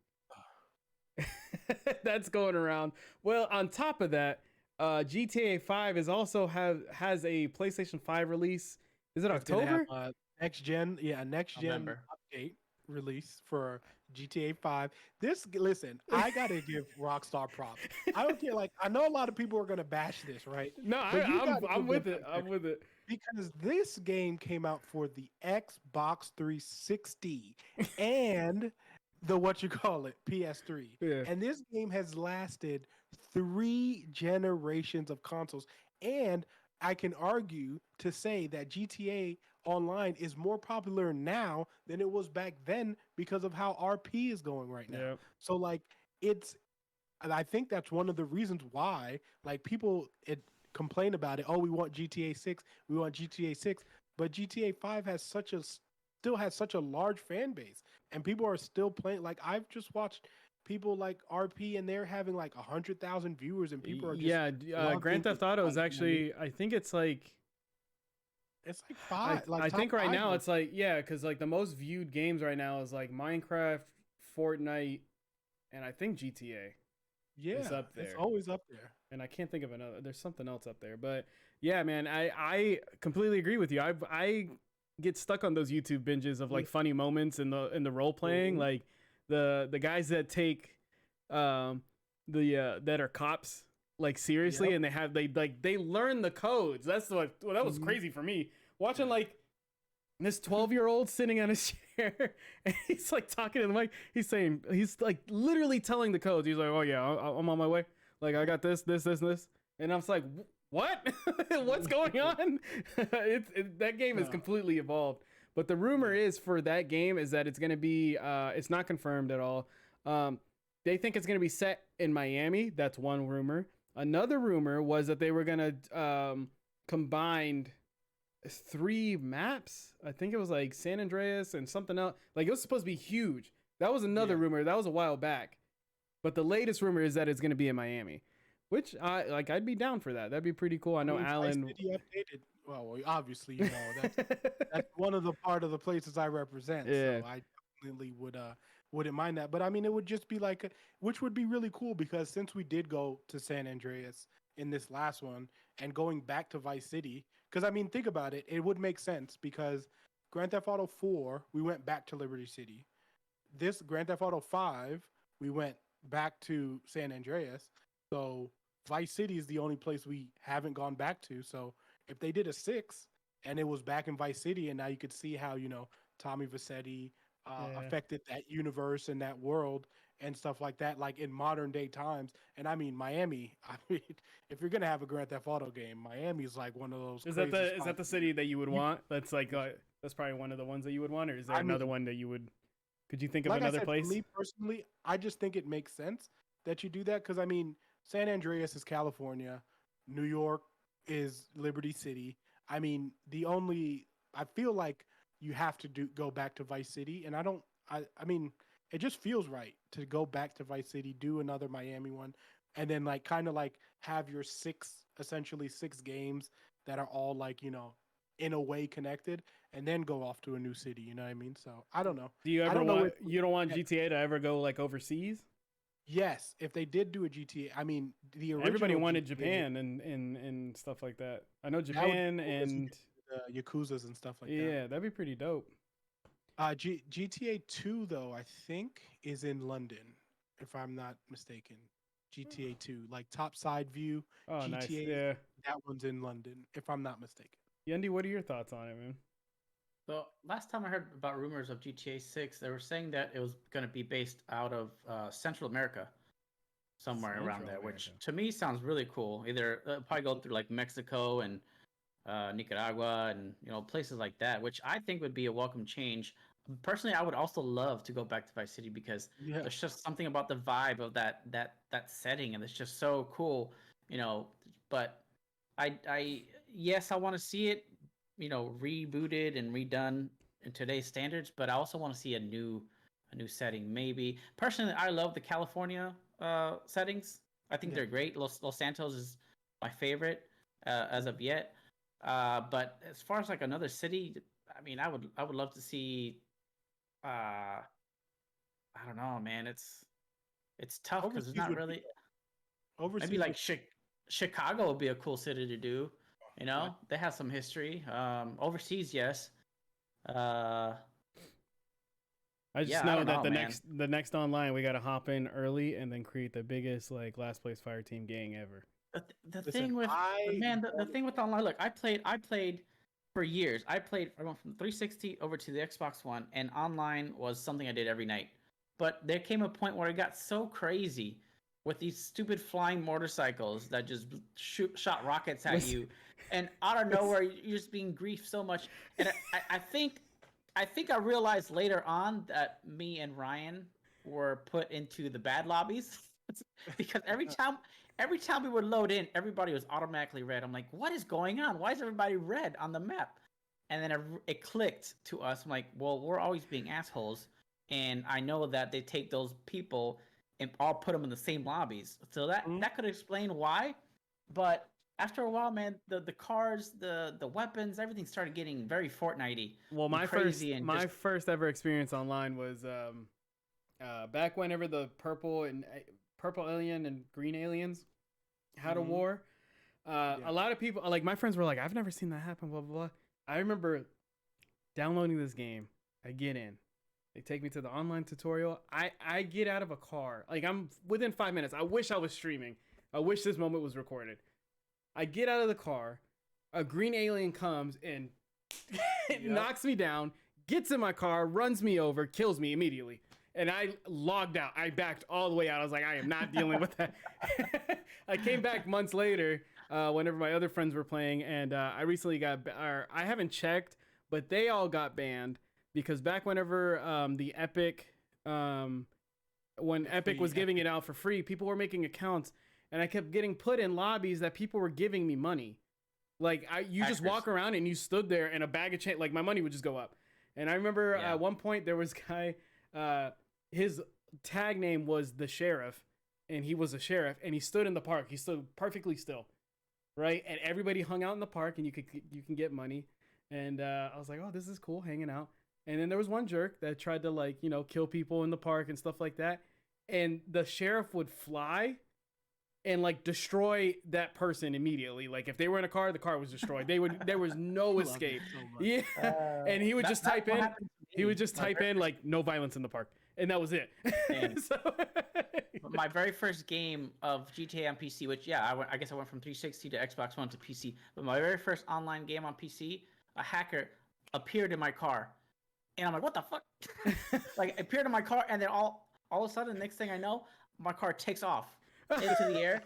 That's going around. Well, on top of that, GTA 5 is also has a PlayStation 5 release. Is it October? Next gen update release for GTA 5. Listen, I gotta give Rockstar props. I don't care. Like, I know a lot of people are gonna bash this, right? No, I'm with it. I'm with it because this game came out for the Xbox 360 and the PS3. Yeah. And this game has lasted 3 generations of consoles. And I can argue to say that GTA Online is more popular now than it was back then because of how RP is going right now. Yep. So like and I think that's one of the reasons why like people complain about it. Oh, we want GTA 6. We want GTA 6. but GTA 5 has still has such a large fan base, and people are still playing. Like I've just watched people like RP, and they're having like 100,000 viewers, and people are just Grand loving Theft it. Auto is Like, you know what I mean? actually, I think it's like, It's like five, like I top think right five. now it's like, yeah, because like the most viewed games right now is like Minecraft, Fortnite, and I think GTA is Yeah, up there. it's always up there. And I can't think of another. There's something else up there, but yeah, man, I completely agree with you. I get stuck on those YouTube binges of like funny moments in the role playing, like the guys that take that are cops like seriously, Yep. and they learn the codes. That's what that was crazy for me watching like this 12-year-old sitting on a chair and he's like talking to the mic. He's like literally telling the codes. He's like, oh yeah, I'm on my way. Like I got this, and I was like, what? What's going on? That game is completely evolved. But the rumor is for that game is that it's gonna be it's not confirmed at all. They think it's gonna be set in Miami. That's one rumor. Another rumor was that they were gonna combine 3 maps. I think it was like San Andreas and something else. Like it was supposed to be huge. That was another rumor. That was a while back. But the latest rumor is that it's going to be in Miami, which I'd be down for that. That'd be pretty cool. I know Alan. Vice City updated. Well, obviously, you know that's one of the part of the places I represent. Yeah. So I definitely wouldn't mind that. But I mean, it would just be like, which would be really cool because since we did go to San Andreas in this last one and going back to Vice City, because I mean, think about it, it would make sense because Grand Theft Auto 4, we went back to Liberty City. This Grand Theft Auto 5, we went back to San Andreas. So Vice City is the only place we haven't gone back to. So if they did a 6 and it was back in Vice City, and now you could see how, you know, Tommy Vercetti affected that universe and that world and stuff like that, like in modern day times. And I mean, Miami, I mean, if you're going to have a Grand Theft Auto game, Miami is like one of those. Is that the city that you would want? That's like, that's probably one of the ones that you would want, or is there another one that you would? Could you think of another place? For me personally, I just think it makes sense that you do that because I mean, San Andreas is California, New York is Liberty City. I mean, I feel like you have to go back to Vice City, and I mean, it just feels right to go back to Vice City, do another Miami one, and then like kind of like have your essentially 6 games that are all like, you know, in a way connected, and then go off to a new city. You know what I mean? So I don't know. Do you ever you don't want GTA to ever go like overseas? Yes, if they did do a GTA, I mean, the original everybody wanted GTA, Japan and stuff like that. I know Japan and Yakuzas and stuff like that. Yeah, that'd be pretty dope. GTA 2 though, I think is in London, if I'm not mistaken. GTA 2, like top side view. Oh, GTA, nice. Yeah, that one's in London, if I'm not mistaken. Yendi, what are your thoughts on it, man? So last time I heard about rumors of GTA 6, they were saying that it was going to be based out of Central America, somewhere around there, which to me sounds really cool. Either probably go through like Mexico and Nicaragua and, you know, places like that, which I think would be a welcome change. Personally, I would also love to go back to Vice City because there's just something about the vibe of that setting, and it's just so cool, you know. But yes, I want to see it, you know, rebooted and redone in today's standards, but I also want to see a new setting. Maybe personally, I love the California settings. I think they're great. Los Santos is my favorite as of yet. But as far as like another city, I mean, I would love to see. I don't know, man. It's tough because it's not really. Overseas, maybe like Chicago would be a cool city to do. You know, they have some history. Overseas, yes. I just know that the next online we gotta hop in early and then create the biggest like last place fire team gang ever. The thing with online, look, I played for years. I went from 360 over to the Xbox One, and online was something I did every night. But there came a point where it got so crazy with these stupid flying motorcycles that just shot rockets at you, and out of nowhere you're just being griefed so much. And I think I realized later on that me and Ryan were put into the bad lobbies because every time we would load in, everybody was automatically red. I'm like, what is going on? Why is everybody red on the map? and then it clicked to us. I'm like, well, we're always being assholes, and I know that they take those people and all put them in the same lobbies. So that could explain why. But after a while, man, the cars, the weapons, everything started getting very Fortnite-y. Well, and crazy and my just first ever experience online was back whenever the purple alien and green aliens had a war. A lot of people, like my friends, were like, "I've never seen that happen." Blah blah blah. I remember downloading this game. I get in. They take me to the online tutorial. I get out of a car. Like I'm within 5 minutes. I wish I was streaming. I wish this moment was recorded. I get out of the car. A green alien comes and knocks me down, gets in my car, runs me over, kills me immediately. And I logged out. I backed all the way out. I was like, I am not dealing with that. I came back months later whenever my other friends were playing, and I recently I haven't checked, but they all got banned because back whenever the Epic, when Epic was giving it out for free, people were making accounts, and I kept getting put in lobbies that people were giving me money. Like you just walk around and you stood there, and a bag of change, like my money would just go up. And I remember at one point there was a guy, his tag name was the sheriff, and he was a sheriff, and he stood in the park. He stood perfectly still, right? And everybody hung out in the park, and you can get money. And I was like, oh, this is cool, hanging out. And then there was one jerk that tried to kill people in the park and stuff like that. And the sheriff would fly and destroy that person immediately. Like if they were in a car, the car was destroyed. There was no escape. Yeah. And he would just type in. He would just type in no violence in the park, and that was it. So, my very first game of GTA on PC, which I guess I went from 360 to Xbox One to PC. But my very first online game on PC, a hacker appeared in my car, and I'm like, what the fuck? Appeared in my car, and then all of a sudden, next thing I know, my car takes off into the air.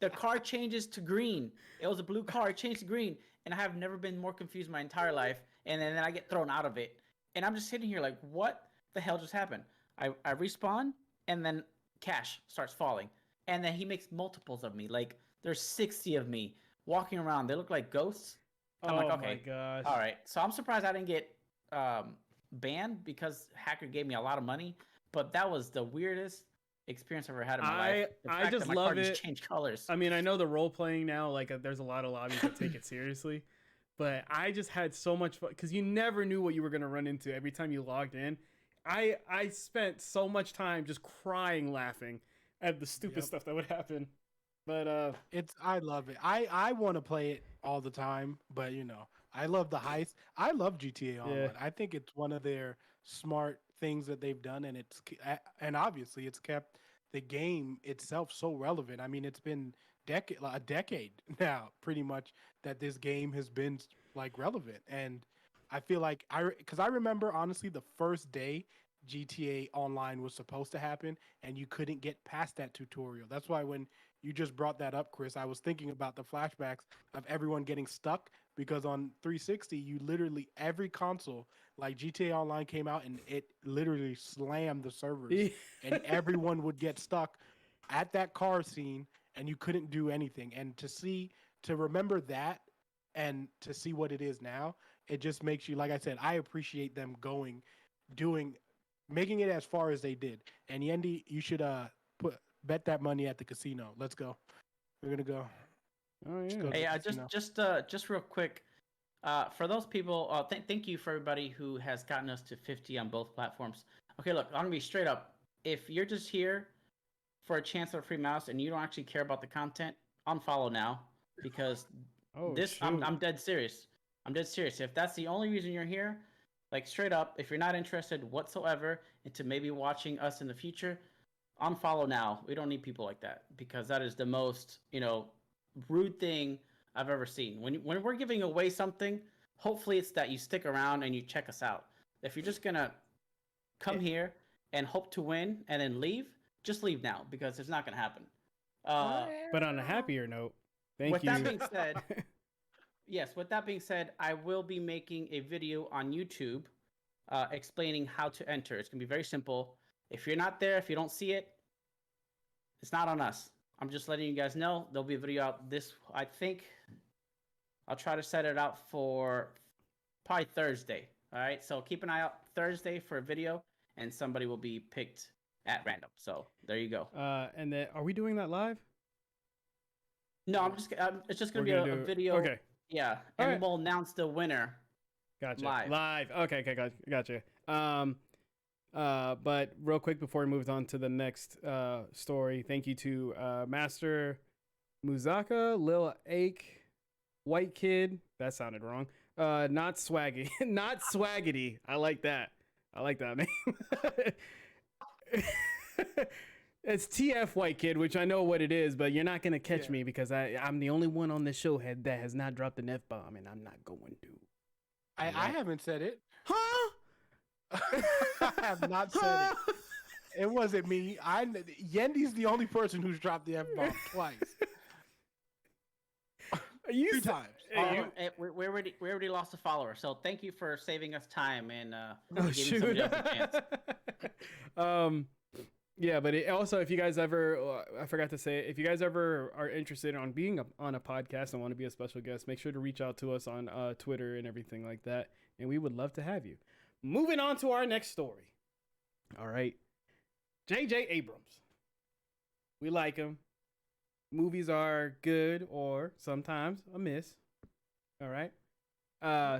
The car changes to green. It was a blue car. It changed to green. And I have never been more confused my entire life. And then I get thrown out of it. And I'm just sitting here like, what the hell just happened? I respawn, and then cash starts falling. And then he makes multiples of me. Like, there's 60 of me walking around. They look like ghosts. I'm like, okay. My gosh. All right. So I'm surprised I didn't get banned because hacker gave me a lot of money. But that was the weirdest experience I've ever had in my life. I just love it. Just changed colors. I mean, I know the role playing now, there's a lot of lobbies that take it seriously, but I just had so much fun because you never knew what you were going to run into every time you logged in. I spent so much time just crying, laughing at the stupid stuff that would happen. But I love it. I want to play it all the time, but I love the heist. I love GTA Online. Yeah. I think it's one of their smart things that they've done, and obviously it's kept the game itself so relevant. I mean, it's been a decade now, pretty much, that this game has been relevant. And I feel like because I remember honestly the first day GTA Online was supposed to happen, and you couldn't get past that tutorial. That's why when you just brought that up, Chris, I was thinking about the flashbacks of everyone getting stuck, because on 360, you literally, every console, GTA Online came out and it literally slammed the servers and everyone would get stuck at that car scene and you couldn't do anything. And to remember that and to see what it is now, it just makes you, like I said, I appreciate them making it as far as they did. And Yendi, you should bet that money at the casino. Let's go. We're gonna go. Oh yeah. Hey, just real quick, for those people, thank you for everybody who has gotten us to 50 on both platforms. Okay, look, I'm gonna be straight up. If you're just here for a chance at a free mouse and you don't actually care about the content, unfollow now, because I'm dead serious. I'm dead serious. If that's the only reason you're here, straight up, if you're not interested whatsoever into maybe watching us in the future, unfollow now. We don't need people like that, because that is the most, rude thing I've ever seen. When we're giving away something, hopefully it's that you stick around and you check us out. If you're just gonna come here and hope to win and then leave, just leave now, because it's not gonna happen. But on a happier note, thank you. With that being said, yes. With that being said, I will be making a video on YouTube explaining how to enter. It's gonna be very simple. If you're not there, if you don't see it, it's not on us. I'm just letting you guys know. There'll be a video out I think I'll try to set it out for probably Thursday. All right, so keep an eye out Thursday for a video, and somebody will be picked at random. So there you go. And then are we doing that live? No, it's just gonna be We're a gonna do video. Okay. Yeah, All and right. we'll announce the winner. Gotcha. Live. Okay, gotcha. But real quick before we move on to the next story, thank you to Master Muzaka, Lil Ake, White Kid. That sounded wrong. Not Swaggy, not Swaggity. I like that name. It's TF White Kid, which I know what it is, but you're not gonna catch me because I'm the only one on this show that has not dropped an F-bomb, and I'm not going to. I haven't said it. Huh? I have not said it. It wasn't me. Yendi's the only person who's dropped the F-bomb twice. Two times. We already lost a follower, so thank you for saving us time and Oh, giving somebody else a chance. Yeah, but also, if you guys ever, I forgot to say, if you guys ever are interested on being on a podcast and want to be a special guest, make sure to reach out to us on Twitter and everything like that, and we would love to have you. Moving on to our next story. All right, J.J. Abrams. We like him. Movies are good or sometimes a miss. All right.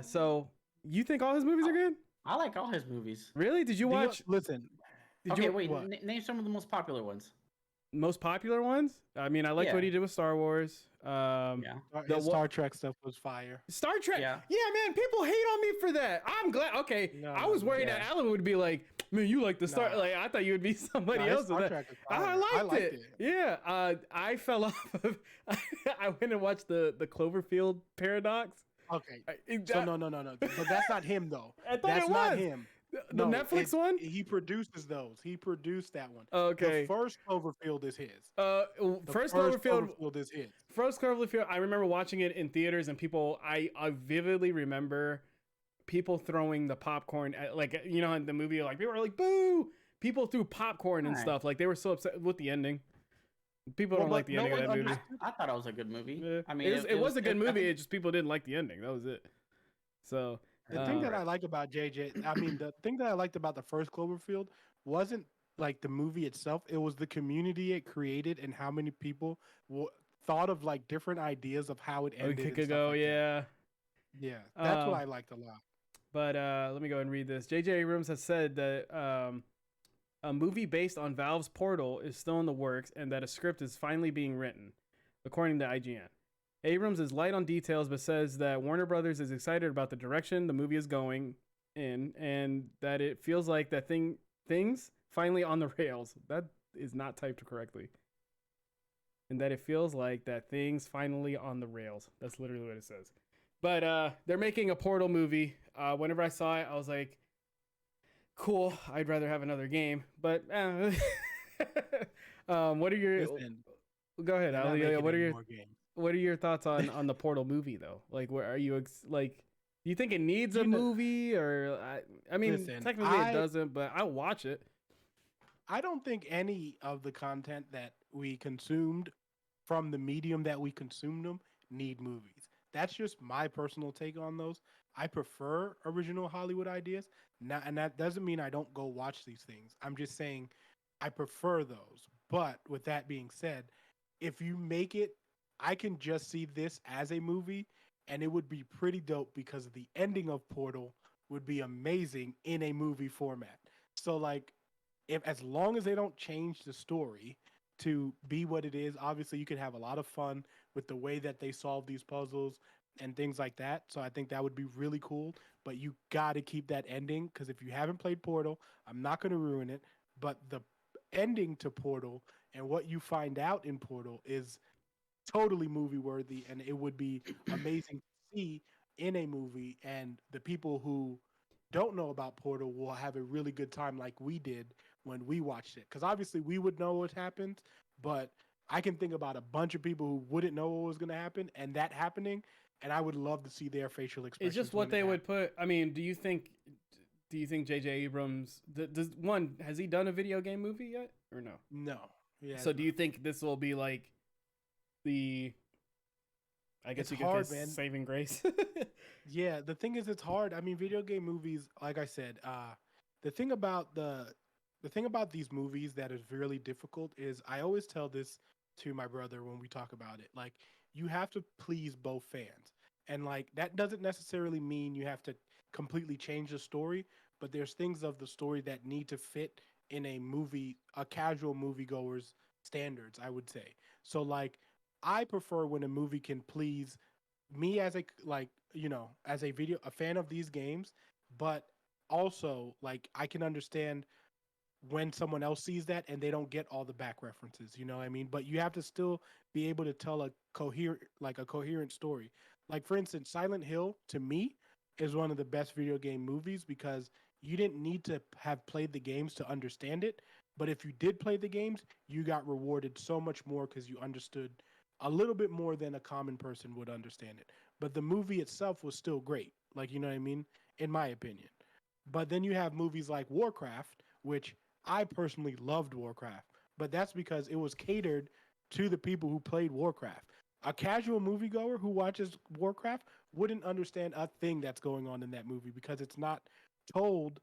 So you think all his movies are good? I like all his movies. Really? Did you watch? Listen. Wait. Name some of the most popular ones. Most popular ones? I mean, I liked what he did with Star Wars. The Star Trek stuff was fire. Star Trek. Yeah, man. People hate on me for that. I'm glad. Okay, I was worried that Alan would be like, "Man, you like the Star." Like, I thought you would be somebody else. Star Trek is fire. I liked it. Yeah. I fell off of. I went and watched the Cloverfield Paradox. Okay. So no. But that's not him though. I thought that's it was. not him. The Netflix one? He produces those. He produced that one. Okay. The first Cloverfield is his. First Cloverfield is his. First Cloverfield, I remember watching it in theaters, and people, I vividly remember people throwing the popcorn at, like, you know, in the movie, like, people were like, boo! People threw popcorn and stuff. Like, they were so upset with the ending. People don't like the ending of that movie. I thought it was a good movie. Yeah. I mean, it was a good movie. It just people didn't like the ending. That was it. So the thing that I like about JJ, I mean, the thing that I liked about the first Cloverfield wasn't like the movie itself. It was the community it created and how many people thought of like different ideas of how it ended. It could go, yeah. That's what I liked a lot. But let me go and read this. J.J. Abrams has said that a movie based on Valve's Portal is still in the works and that a script is finally being written, according to IGN. Abrams is light on details, but says that Warner Brothers is excited about the direction the movie is going in, and that it feels like that things finally on the rails. That is not typed correctly. And that it feels like that things finally on the rails. That's literally what it says. But they're making a Portal movie. Whenever I saw it, I was like, cool. I'd rather have another game. But what are your? Go ahead, Ali. What are your thoughts on the Portal movie though? Like, where are you? Do you think it needs a movie, or I mean, technically it doesn't, but I'll watch it. I don't think any of the content that we consumed from the medium that we consumed them need movies. That's just my personal take on those. I prefer original Hollywood ideas. Now, and that doesn't mean I don't go watch these things. I'm just saying I prefer those. But with that being said, if you make it, I can just see this as a movie, and it would be pretty dope because the ending of Portal would be amazing in a movie format. So, like, as long as they don't change the story to be what it is, obviously you could have a lot of fun with the way that they solve these puzzles and things like that. So I think that would be really cool. But you got to keep that ending, because if you haven't played Portal, I'm not going to ruin it. But the ending to Portal and what you find out in Portal is totally movie worthy, and it would be amazing to see in a movie, and the people who don't know about Portal will have a really good time like we did when we watched it, because obviously we would know what happened, but I can think about a bunch of people who wouldn't know what was going to happen and that happening, and I would love to see their facial expressions. It's just what they would put. I mean, do you think J.J. Abrams has he done a video game movie yet or no? No. Yeah. So do you think this will be like the I guess It's you could hard, say man. saving grace. Yeah, the thing is, it's hard. I mean, video game movies, like I said, the thing about the thing about these movies that is really difficult is I always tell this to my brother when we talk about it. Like, you have to please both fans, and like that doesn't necessarily mean you have to completely change the story, but there's things of the story that need to fit in a movie, a casual moviegoer's standards, I would say. So like, I prefer when a movie can please me as a like as a fan of these games, but also like I can understand when someone else sees that and they don't get all the back references, you know what I mean? But you have to still be able to tell a coherent story. Like for instance, Silent Hill to me is one of the best video game movies because you didn't need to have played the games to understand it, but if you did play the games, you got rewarded so much more cuz you understood a little bit more than a common person would understand it. But the movie itself was still great. Like, you know what I mean? In my opinion. But then you have movies like Warcraft, which I personally loved Warcraft, but that's because it was catered to the people who played Warcraft. A casual moviegoer who watches Warcraft wouldn't understand a thing that's going on in that movie because it's not told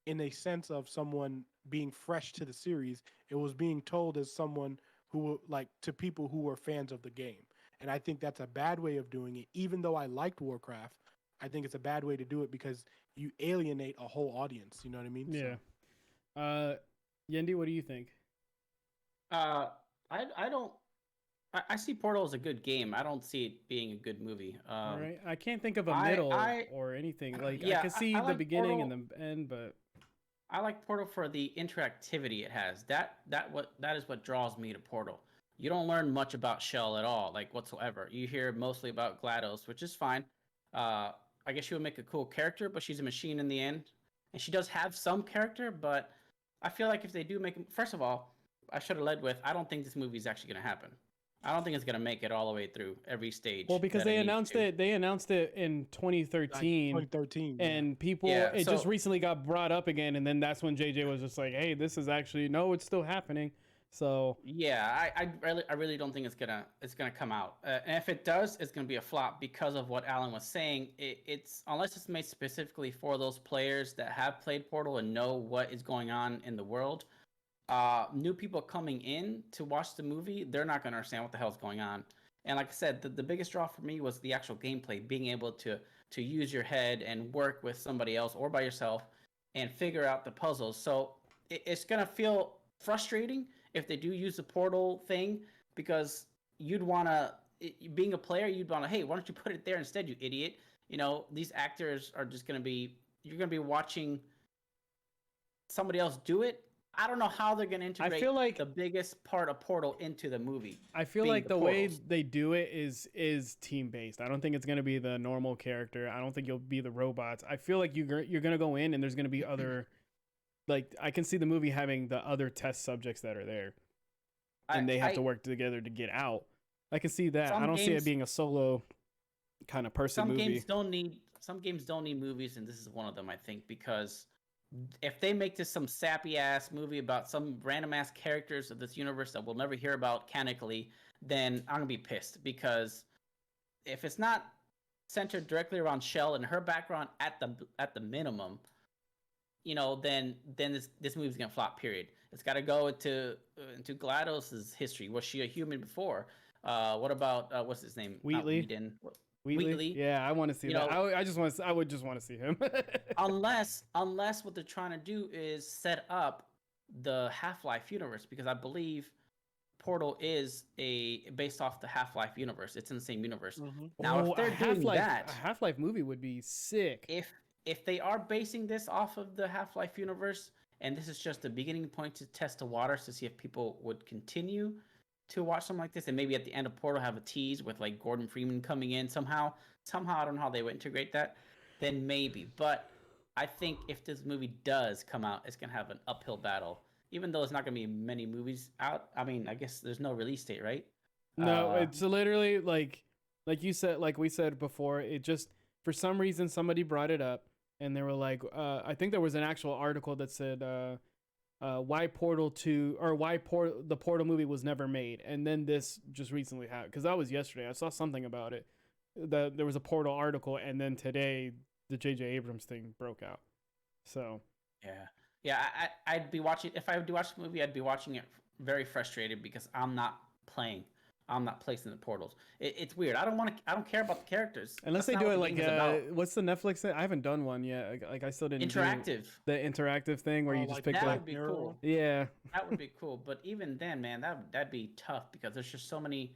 in a sense of someone being fresh to the series. It was being told as someone who like to people who were fans of the game. And I think that's a bad way of doing it. Even though I liked Warcraft, I think it's a bad way to do it because you alienate a whole audience. You know what I mean? Yeah. Yendi, what do you think? Uh, I don't. I see Portal as a good game. I don't see it being a good movie. All right. I can't think of a I middle I or anything. Like I yeah, can see I the like beginning and Portal. the end, but I like Portal for the interactivity it has. That is what draws me to Portal. You don't learn much about Shell at all, like whatsoever. You hear mostly about GLaDOS, which is fine. Uh, I guess she would make a cool character, but she's a machine in the end, and she does have some character. But I feel like if they do make, first of all, I should have led with I don't think this movie is actually going to happen. I don't think it's going to make it all the way through every well, stage because that it they needs announced to. it. They announced it in Like 2013, 2013, yeah. and people. Yeah, It just so recently got brought up again, and then that's when JJ was just like, "Hey, this is actually no, it's still happening." So yeah, I really don't think it's gonna come out. And if it does, it's gonna be a flop because of what Alan was saying. It's unless it's made specifically for those players that have played Portal and know what is going on in the world. New people coming in to watch the movie, they're not gonna understand what the hell's going on. And like I said, the biggest draw for me was the actual gameplay, being able to use your head and work with somebody else or by yourself and figure out the puzzles. So it's gonna feel frustrating if they do use the portal thing because you'd want to being a player you'd want to hey why don't you put it there instead you idiot, these actors are just going to be you're going to be watching somebody else do it. I don't know how they're going to I integrate feel like the biggest part of Portal into the movie I feel being like the the way portals. they do it is team based. I don't think it's gonna be the normal character. I don't think you'll be the robots. I feel like you're gonna go in and there's gonna be other like I can see the movie having the other test subjects that are there, I and they have to I work together to get out. I can see that. I some don't see it games being a solo kind of person some movie. games don't need some games don't need movies, and this is one of them, I think, because if they make this some sappy ass movie about some random ass characters of this universe that we'll never hear about canonically, then I'm gonna be pissed because if it's not centered directly around Shell and her background at the minimum, then this movie's gonna flop. Period. It's got to go into GLaDOS's history. Was she a human before? What about what's his name? Not Wheatley, Whedon. Wheatley. Wheatley. Yeah, I want to see You that. know, I would just want to see him. unless what they're trying to do is set up the Half-Life universe, because I believe Portal is a based off the Half-Life universe. It's in the same universe. Mm-hmm. Now, Oh, if they're doing A that, Half Life movie would be sick. if they are basing this off of the Half-Life universe, and this is just a beginning point to test the waters to see if people would continue to watch something like this, and maybe at the end of Portal have a tease with like Gordon Freeman coming in somehow. Somehow, I don't know how they would integrate that. Then maybe, but I think if this movie does come out, it's gonna have an uphill battle. Even though it's not gonna be many movies out. I mean, I guess there's no release date, right? No, Uh, it's literally like you said, like we said before. It just for some reason somebody brought it up, and they were like, I think there was an actual article that said why Portal 2 or why the Portal movie was never made, and then this just recently happened because that was yesterday. I saw something about it, there was a Portal article, and then today the J.J. Abrams thing broke out. So yeah. I'd be watching if I would watch the movie. I'd be watching it very frustrated because I'm not playing. I'm not placing the portals. It's weird. I don't care about the characters. unless That's they not do what it the like game is about. what's the Netflix thing? I haven't done one yet. Like I still didn't Interactive. do the interactive thing where you just like pick That the would be cool. yeah. That would be cool. But even then, man, that'd be tough because there's just so many.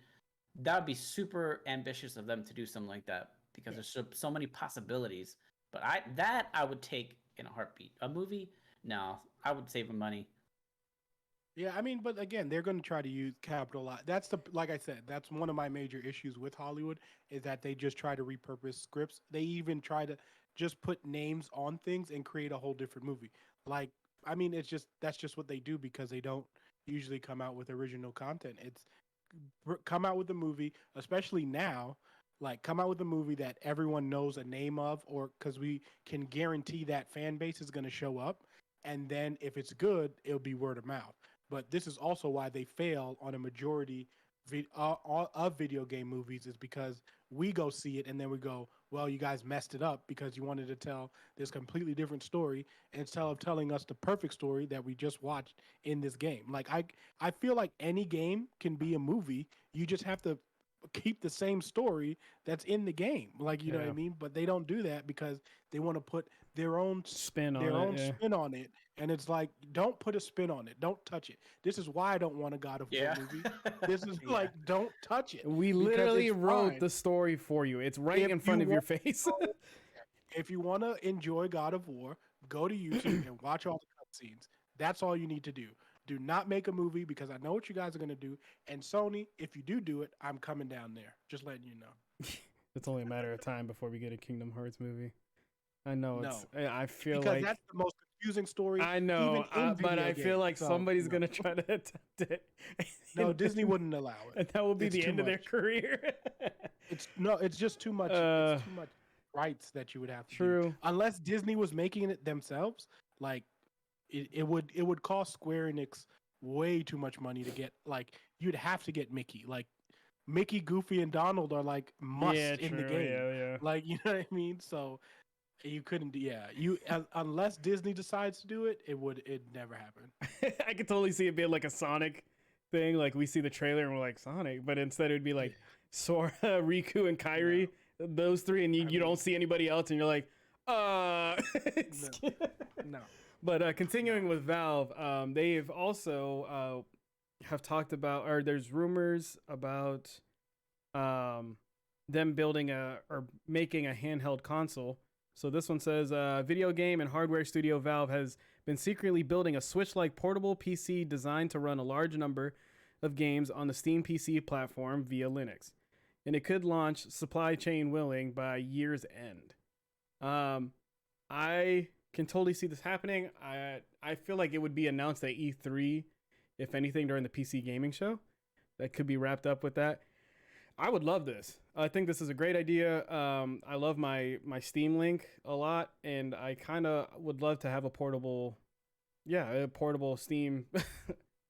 That would be super ambitious of them to do something like that because there's so many possibilities. But I would take in a heartbeat. A movie, no, I would save the money. Yeah, I mean, but again, they're going to try to use capitalize. That's like I said, that's one of my major issues with Hollywood is that they just try to repurpose scripts. They even try to just put names on things and create a whole different movie. Like, I mean, that's just what they do because they don't usually come out with original content. It's come out with a movie, especially now. Like, come out with a movie that everyone knows a name of, or because we can guarantee that fan base is going to show up. And then if it's good, it'll be word of mouth. But this is also why they fail on a majority of video game movies is because we go see it and then we go, well, you guys messed it up because you wanted to tell this completely different story instead of telling us the perfect story that we just watched in this game. Like I feel like any game can be a movie. You just have to keep the same story that's in the game. Like, you know what I mean? But they don't do that because they want to put their own spin on it. And it's like, don't put a spin on it. Don't touch it. This is why I don't want a God of War movie. This is like, don't touch it. We literally wrote the story for you. It's right in front of your face. If you want to enjoy God of War, go to YouTube and watch all the cutscenes. That's all you need to do. Do not make a movie because I know what you guys are going to do. And Sony, if you do it, I'm coming down there. Just letting you know. It's only a matter of time before we get a Kingdom Hearts movie. I know I feel because like that's the most confusing story. I know, but I feel like somebody's gonna try to attempt it. No, Disney wouldn't allow it. And that will be the end of their career. It's just too much. It's too much rights that you would have to do. Unless Disney was making it themselves, like it would cost Square Enix way too much money to get. Like you'd have to get Mickey. Like Mickey, Goofy, and Donald are like must in the game. Yeah. Like you know what I mean? So you couldn't. Yeah, unless Disney decides to do it, it'd never happen. I could totally see it being like a Sonic thing. Like we see the trailer and we're like Sonic, but instead it'd be like Sora, Riku, and Kairi, those three, and you don't see anybody else, and you're like, no. But continuing with Valve, they've also have talked about, or there's rumors about them building or making a handheld console. So this one says, video game and hardware studio Valve has been secretly building a Switch-like portable PC designed to run a large number of games on the Steam PC platform via Linux. And it could launch, supply chain willing, by year's end. I can totally see this happening. I feel like it would be announced at E3, if anything, during the PC gaming show. That could be wrapped up with that. I would love this. I think this is a great idea. I love my Steam Link a lot, and I kind of would love to have a portable Steam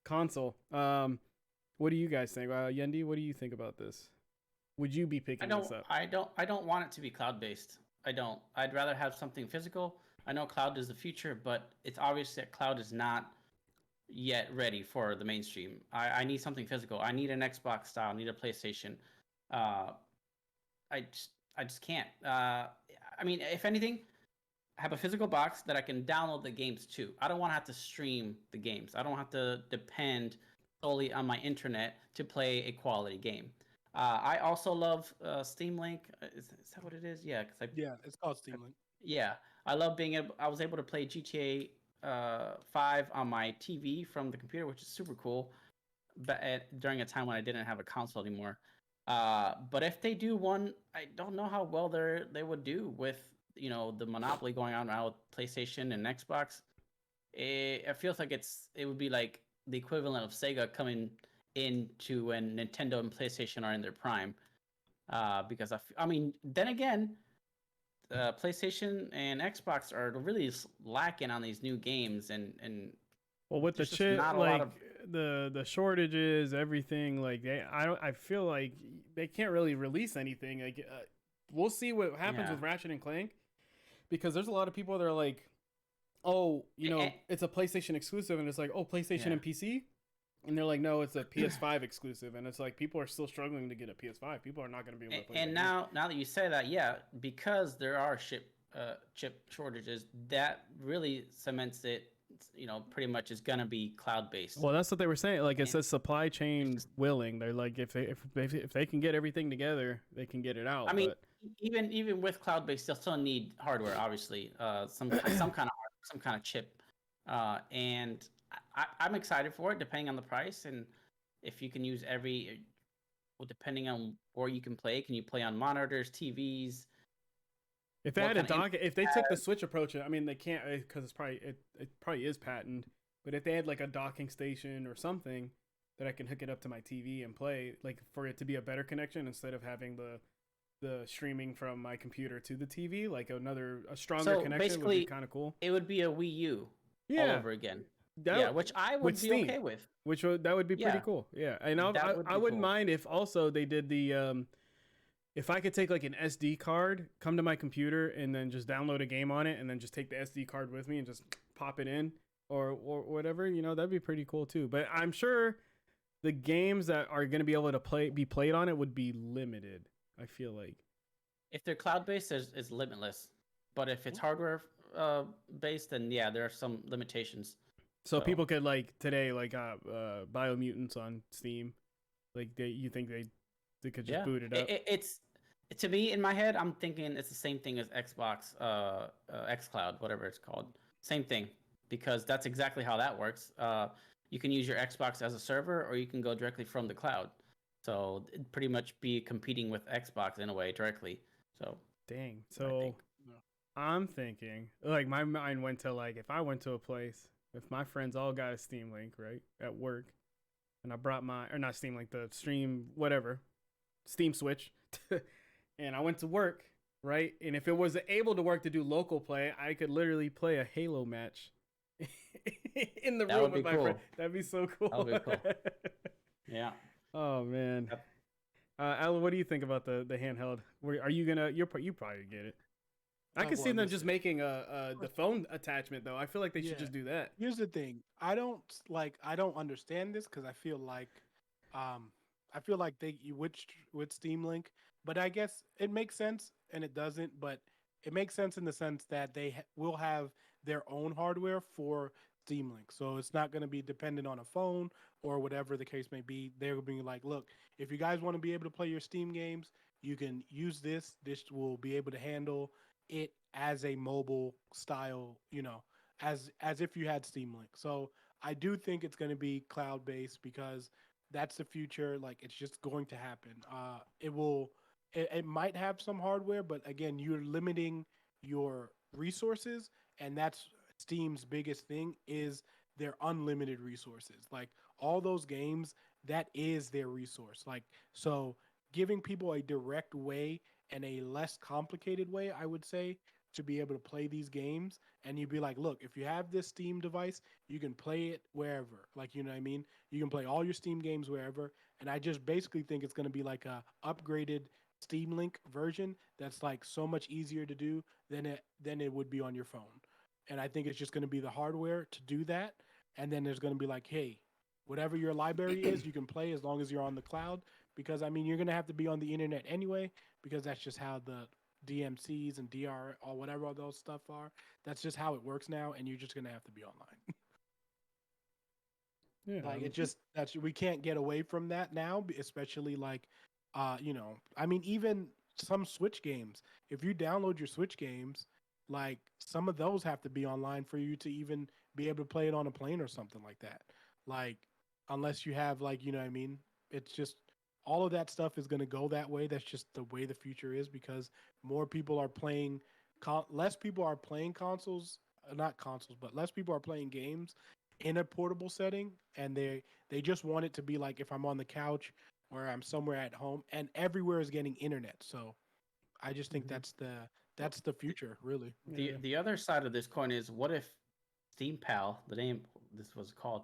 console. What do you guys think? Yendi, what do you think about this? Would you be picking this up? I don't want it to be cloud-based. I don't. I'd rather have something physical. I know cloud is the future, but it's obvious that cloud is not yet ready for the mainstream. I need something physical. I need an Xbox style. I need a PlayStation. I just can't. I mean, if anything, have a physical box that I can download the games to. I don't want to have to stream the games. I don't have to depend solely on my internet to play a quality game. I also love Steam Link. Is that what it is? Yeah, it's called Steam Link. Yeah, I love being able. I was able to play GTA 5 on my TV from the computer, which is super cool. But during a time when I didn't have a console anymore. But if they do one, I don't know how well they would do with the monopoly going on now with PlayStation and Xbox. It feels like it would be like the equivalent of Sega coming into when Nintendo and PlayStation are in their prime. Because I mean, then again, PlayStation and Xbox are really lacking on these new games and well, with the chip, like the shortages, everything, like I feel like they can't really release anything. Like we'll see what happens with Ratchet and Clank, because there's a lot of people that are like, oh, it's a PlayStation exclusive, and it's like, oh, PlayStation and PC, and they're like, no, it's a PS5 exclusive, and it's like people are still struggling to get a PS5. People are not going to be able to play. And now that you say that, because there are chip shortages, that really cements it. Pretty much is gonna be cloud based. Well, that's what they were saying. Like, it says supply chain willing. They're like, if they can get everything together, they can get it out. I mean, even with cloud based, they'll still need hardware, obviously, some kind of chip. And I'm excited for it, depending on the price, and if you can use depending on where you can play. Can you play on monitors, TVs? If they had a dock, if they took the Switch approach, I mean, they can't, because it probably is patented. But if they had like a docking station or something that I can hook it up to my TV and play, like for it to be a better connection instead of having the streaming from my computer to the TV, like a stronger connection would be kind of cool. It would be a Wii U all over again. Which I would be okay with. That would be pretty cool. Yeah, and I wouldn't mind if also they did the if I could take like an SD card, come to my computer, and then just download a game on it, and then just take the SD card with me and just pop it in or whatever, that'd be pretty cool too. But I'm sure the games that are going to be able to be played on it would be limited. I feel like if they're cloud based, it's limitless. But if it's hardware based, then there are some limitations. So people could like today, like Biomutants on Steam, like you think they could just boot it up. It's to me, in my head, I'm thinking it's the same thing as Xbox, xCloud, whatever it's called. Same thing, because that's exactly how that works. You can use your Xbox as a server, or you can go directly from the cloud. So it'd pretty much be competing with Xbox in a way directly. So dang. So I'm thinking, like, my mind went to like, if I went to a place, if my friends all got a Steam Link, right, at work, and I brought not Steam Link, the Stream, whatever, Steam Switch, and I went to work, right, and if it was able to work to do local play, I could literally play a Halo match in the room with my friend. That'd be so cool. That would be cool. Yeah. Oh man. Yep. Alan, what do you think about the handheld? Are you gonna? You probably get it. I can see them just making the phone attachment though. I feel like they should just do that. Here's the thing. I don't understand this because I feel like you with Steam Link, but I guess it makes sense and it doesn't. But it makes sense in the sense that they will have their own hardware for Steam Link, so it's not going to be dependent on a phone or whatever the case may be. They're being like, look, if you guys want to be able to play your Steam games, you can use this. This will be able to handle it as a mobile style, as if you had Steam Link. So I do think it's going to be cloud based because that's the future. Like, it's just going to happen. It might have some hardware, but again, you're limiting your resources, and that's Steam's biggest thing is their unlimited resources. Like, all those games, that is their resource. Like, so giving people a direct way and a less complicated way, I would say, to be able to play these games. And you'd be like, look, if you have this Steam device, you can play it wherever. Like, you know what I mean? You can play all your Steam games wherever. And I just basically think it's going to be like a upgraded Steam Link version that's like so much easier to do than it would be on your phone. And I think it's just going to be the hardware to do that. And then there's going to be like, hey, whatever your library is, you can play as long as you're on the cloud. Because, I mean, you're going to have to be on the internet anyway, because that's just how the DMCs and DR or whatever all those stuff are. That's just how it works now, and you're just going to have to be online. Yeah. Like, we can't get away from that now, especially like, I mean, even some Switch games. If you download your Switch games, like, some of those have to be online for you to even be able to play it on a plane or something like that. Like, unless you have, like, you know what I mean? It's just, all of that stuff is going to go that way. That's just the way the future is, because more people are playing, less people are playing less people are playing games in a portable setting. And they just want it to be like, if I'm on the couch or I'm somewhere at home, and everywhere is getting internet. So I just think that's the future, really. The other side of this coin is, what if Steam Pal, the name this was called,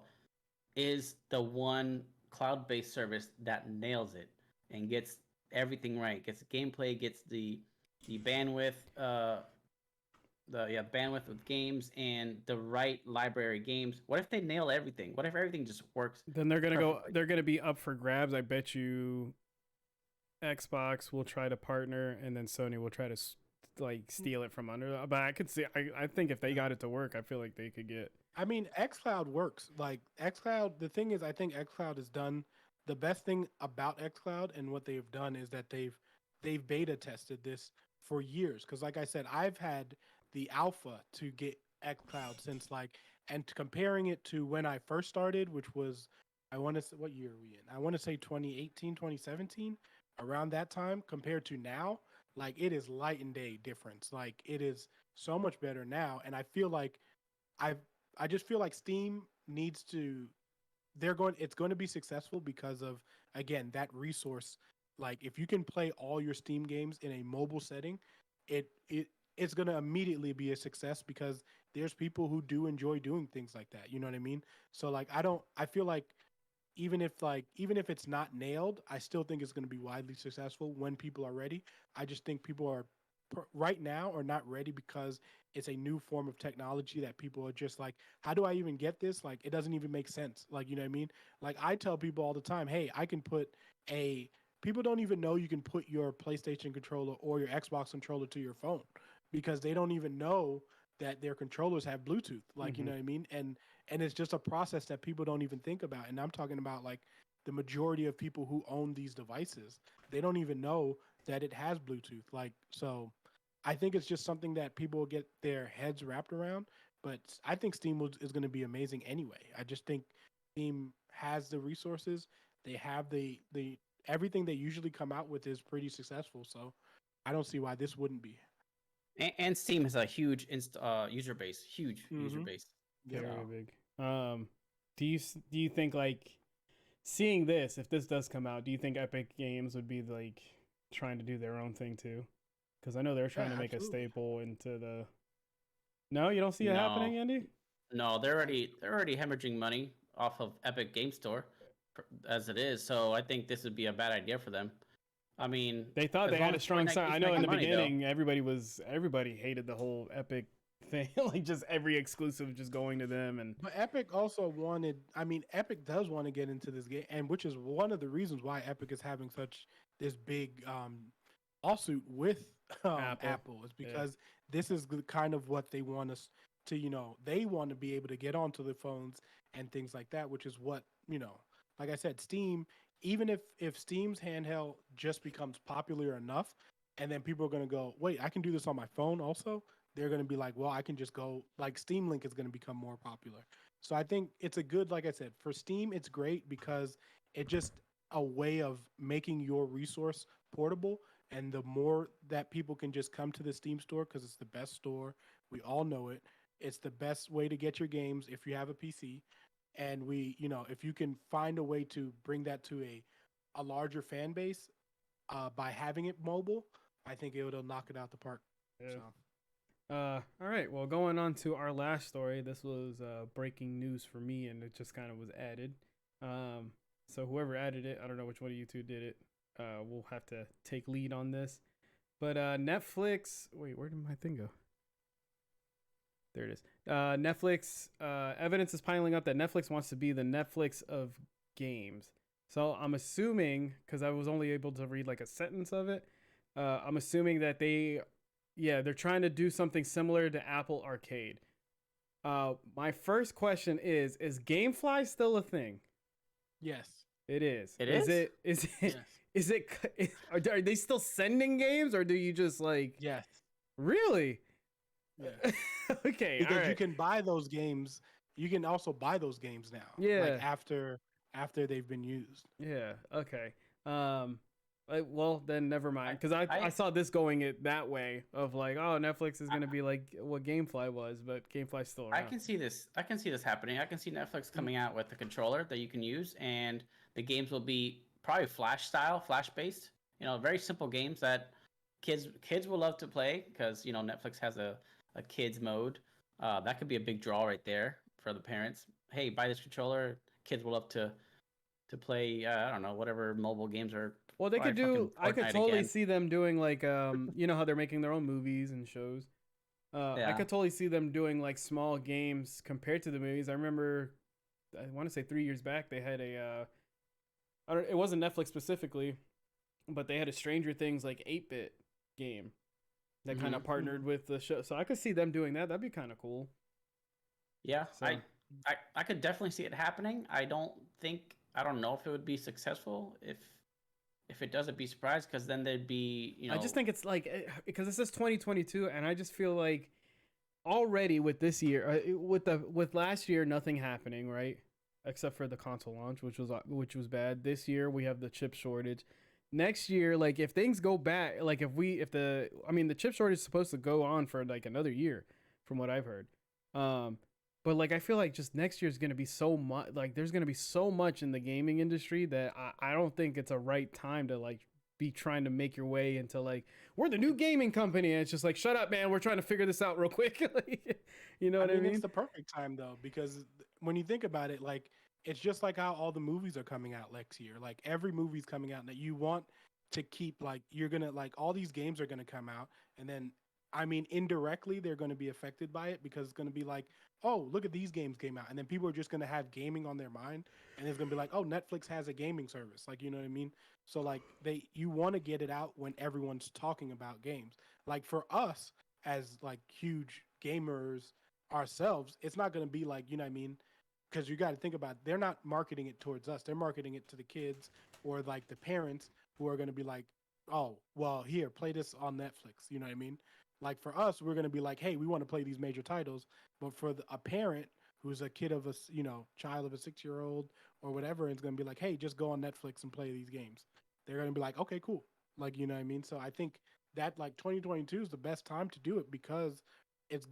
is the one cloud-based service that nails it and gets everything right, gets the gameplay, gets the the bandwidth, bandwidth with games and the right library games. What if they nail everything? What if everything just works Then they're gonna go. perfectly? They're gonna be up for grabs. I bet you Xbox will try to partner, and then Sony will try to like steal it from under. But I could see. I think if they got it to work, I feel like they could get. I mean, xCloud works. Like xCloud, the thing is, I think xCloud has done the best thing about xCloud, and what they've done is that they've beta tested this for years. Because, like I said, I've had the alpha to get xCloud since and comparing it to when I first started, which was, I want to say, what year are we in? I want to say 2018, 2017, around that time, compared to now. Like, it is light and day difference. Like, it is so much better now, and I feel like I've I just feel like Steam needs to it's going to be successful because of, again, that resource. Like, if you can play all your Steam games in a mobile setting, it's going to immediately be a success because there's people who do enjoy doing things like that. You know what I mean? So like I feel like even if it's not nailed, I still think it's going to be widely successful when people are ready. I just think people are right now are not ready because it's a new form of technology that people are just like, how do I even get this? Like, it doesn't even make sense. Like, you know what I mean? Like, I tell people all the time, hey, I can put a people don't even know you can put your PlayStation controller or your Xbox controller to your phone because they don't even know that their controllers have Bluetooth. Like, you Mm-hmm. know what I mean? And it's just a process that people don't even think about. And I'm talking about like the majority of people who own these devices, they don't even know that it has Bluetooth. Like, so I think it's just something that people will get their heads wrapped around. But I think is going to be amazing anyway. I just think Steam has the resources. They have the everything they usually come out with is pretty successful. So I don't see why this wouldn't be. And Steam has a huge user base, huge user Mm-hmm. base. Yep. Very So big. Do you think like seeing this, if this does come out, do you think Epic Games would be like trying to do their own thing too? Because I know they're trying Yeah, to make a absolutely. staple into the. No, you don't see it no, happening, Andy. no, they're already hemorrhaging money off of Epic Game Store as it is. So I think this would be a bad idea for them. I mean, They thought as they had long a as strong Fortnite side. I keeps know in making the money, though. beginning everybody hated the whole Epic thing, like just every exclusive just going to them and. But Epic also wanted, I mean, Epic does want to get into this game, and which is one of the reasons why Epic is having such this big lawsuit with Apple. Apple, is Yeah. because this is the kind of what they want us to, they want to be able to get onto the phones and things like that, which is what, like I said, Steam, even if Steam's handheld just becomes popular enough, and then people are going to go, wait, I can do this on my phone also, they're going to be like, well, I can just go, like, Steam Link is going to become more popular. So I think it's a good, like I said, for Steam, it's great because it just a way of making your resource portable. And the more that people can just come to the Steam store, because it's the best store, we all know it. It's the best way to get your games if you have a PC. And if you can find a way to bring that to a larger fan base by having it mobile, I think it'll knock it out the park. Yeah. So. All right. Well, going on to our last story. This was breaking news for me, and it just kind of was added. So whoever added it, I don't know which one of you two did it. We'll have to take lead on this. But Netflix. Wait, where did my thing go? There it is. Netflix. Evidence is piling up that Netflix wants to be the Netflix of games. So I'm assuming, because I was only able to read like a sentence of it, I'm assuming that they're trying to do something similar to Apple Arcade. My first question is GameFly still a thing? Yes. It is. It Is is? it? Is it? Yes. Is it? Are they still sending games, or do you just like Yes. really? Yes. Okay. All Because you right. can buy those games. You can also buy those games now. Like Yeah. after they've been used. Yeah. Okay. Um. Well, then never mind. I, Because I I, saw this going it that way of like, oh, Netflix is gonna be like what GameFly was, but GameFly's still I around. can see this. I can see this happening. I can see Netflix Mm. coming out with a controller that you can use, and the games will be probably Flash style, Flash based. Very simple games that kids will love to play because Netflix has a kids mode. That could be a big draw right there for the parents. Hey, buy this controller. Kids will love to play. I don't know, whatever mobile games are Well, they Probably could do. fucking I could Fortnite totally again. see them doing like you know how they're making their own movies and shows. I Yeah. could totally see them doing like small games compared to the movies. I remember, I want to say 3 years back they had a. I don't. It wasn't Netflix specifically, but they had a Stranger Things like 8-bit game that kind Hmm. of partnered with the show. So I could see them doing that. That'd be kind of cool. Yeah, So I could definitely see it happening. I don't know if it would be successful. If it does, I'd be surprised because then there'd be, I just think it's like because this is 2022, and I just feel like already with this year, with last year, nothing happening, right? Except for the console launch, which was bad. This year we have the chip shortage. Next year, like if things go back, like I mean, the chip shortage is supposed to go on for like another year, from what I've heard. Um, but like I feel like just next year is gonna be so much. Like there's gonna be so much in the gaming industry that I don't think it's a right time to like be trying to make your way into like we're the new gaming company, and it's just like shut up, man. We're trying to figure this out real quick. Like, you know I what I mean, it's mean? the perfect time though, because when you think about it, like it's just like how all the movies are coming out next year. Like every movie's coming out that you want to keep. Like you're gonna like all these games are gonna come out, and then I mean indirectly they're gonna be affected by it because it's gonna be like, oh, look at these games came out, and then people are just gonna have gaming on their mind, and it's gonna be like, oh, Netflix has a gaming service. Like you know what I mean? So like you want to get it out when everyone's talking about games. Like for us as like huge gamers ourselves, it's not going to be like, you know what I mean? Because you got to think about it, they're not marketing it towards us. They're marketing it to the kids or like the parents who are going to be like, oh, well, here, play this on Netflix. You know what I mean? Like for us, we're going to be like, hey, we want to play these major titles. But for a parent who's a kid of a, child of a 6-year-old or whatever, it's going to be like, hey, just go on Netflix and play these games. They're going to be like, okay, cool. Like, you know what I mean? So I think that like 2022 is the best time to do it because there's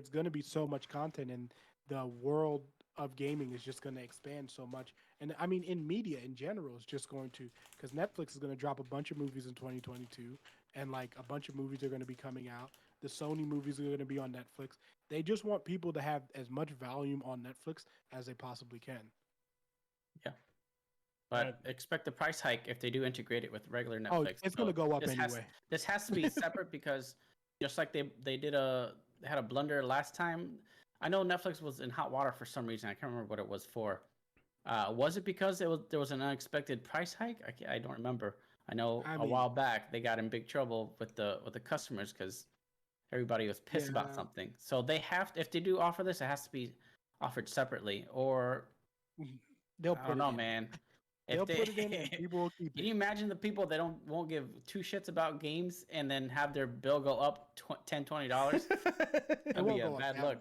going to be so much content and the world of gaming is just going to expand so much. And I mean in media in general is just going to, because Netflix is going to drop a bunch of movies in 2022 and like a bunch of movies are going to be coming out. The Sony movies are going to be on Netflix. They just want people to have as much volume on Netflix as they possibly can. Yeah. But expect a price hike if they do integrate it with regular Netflix. Oh, it's going to go up anyway. This has to be separate because just like they had a blunder last time. I know Netflix was in hot water for some reason. I can't remember what it was for. Was it because there was an unexpected price hike? I don't remember. I know a while back they got in big trouble with the customers because everybody was pissed about something. So they have to, if they do offer this, it has to be offered separately, or they'll I don't know, man. They'll put it in and people will keep it. Can you imagine the people that won't give two shits about games and then have their bill go up $10, $20? That'd be a bad look.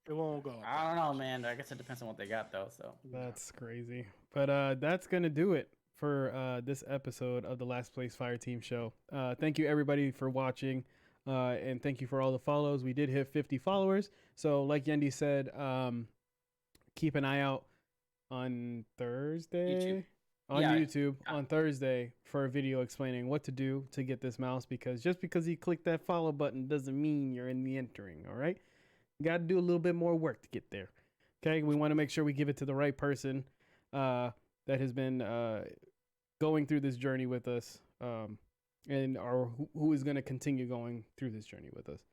It won't go up. I don't know, man. I guess it depends on what they got, though. So that's crazy. But that's gonna do it for this episode of the Last Place Fire Team show. Thank you everybody for watching, and thank you for all the follows. We did hit 50 followers, so like Yendi said, keep an eye out on Thursday. YouTube on Thursday for a video explaining what to do to get this mouse, because just because you click that follow button doesn't mean you're in the entering. All right, you got to do a little bit more work to get there. Okay, we want to make sure we give it to the right person that has been going through this journey with us, and who is going to continue going through this journey with us.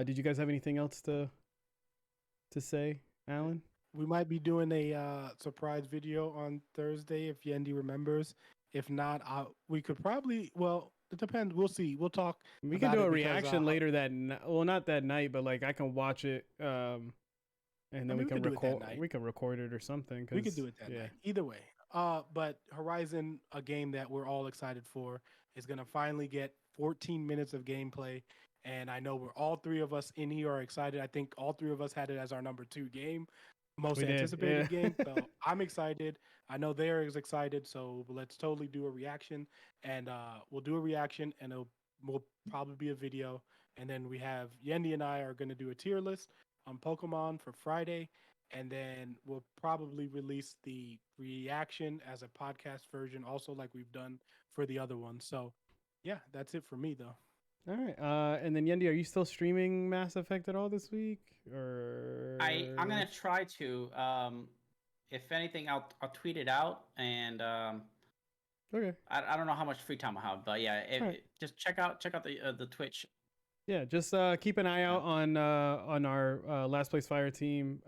Did you guys have anything else to say, Alan? We might be doing a surprise video on Thursday if Yendi remembers. If not, we could probably. Well, it depends. We'll see. We'll talk. We can do a reaction later that well, not that night, but like I can watch it, and then we can record. We can record it or something. We could do it that night. Either way. But Horizon, a game that we're all excited for, is gonna finally get 14 minutes of gameplay. And I know all three of us in here are excited. I think all three of us had it as our number 2 game. Most anticipated game. So I'm excited. I know they're as excited. So let's totally do a reaction, and we'll do a reaction, and will probably be a video. And then we have Yendi and I are going to do a tier list on Pokemon for Friday, and then we'll probably release the reaction as a podcast version, also like we've done for the other one. So yeah, that's it for me though. All right. And then Yendi, are you still streaming Mass Effect at all this week? Or I'm gonna try to. If anything, I'll tweet it out, and Okay. I don't know how much free time I have, but yeah, just check out the Twitch. Yeah, just keep an eye out on our Last Place Fire team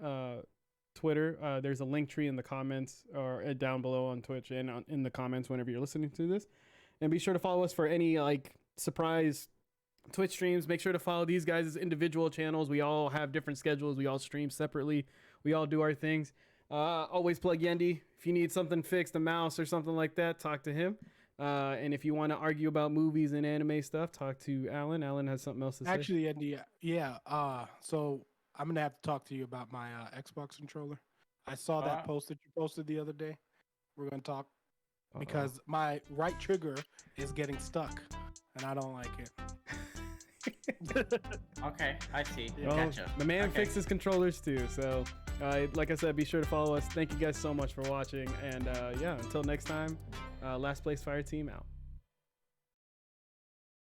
Twitter. There's a link tree in the comments or down below on Twitch and in the comments whenever you're listening to this. And be sure to follow us for any like surprise Twitch streams. Make sure to follow these guys' individual channels. We all have different schedules. We all stream separately. We all do our things. Always plug Yendi. If you need something fixed, a mouse or something like that, talk to him. And if you want to argue about movies and anime stuff, talk to Alan. Alan has something else to say. Actually, Yendi, yeah. So I'm gonna have to talk to you about my Xbox controller. I saw that post that you posted the other day. We're gonna talk because my right trigger is getting stuck, and I don't like it. Okay, I see. Well, Gotcha. the man fixes controllers too. So, like I said, be sure to follow us. Thank you guys so much for watching. And yeah, until next time, Last Place Fire team out.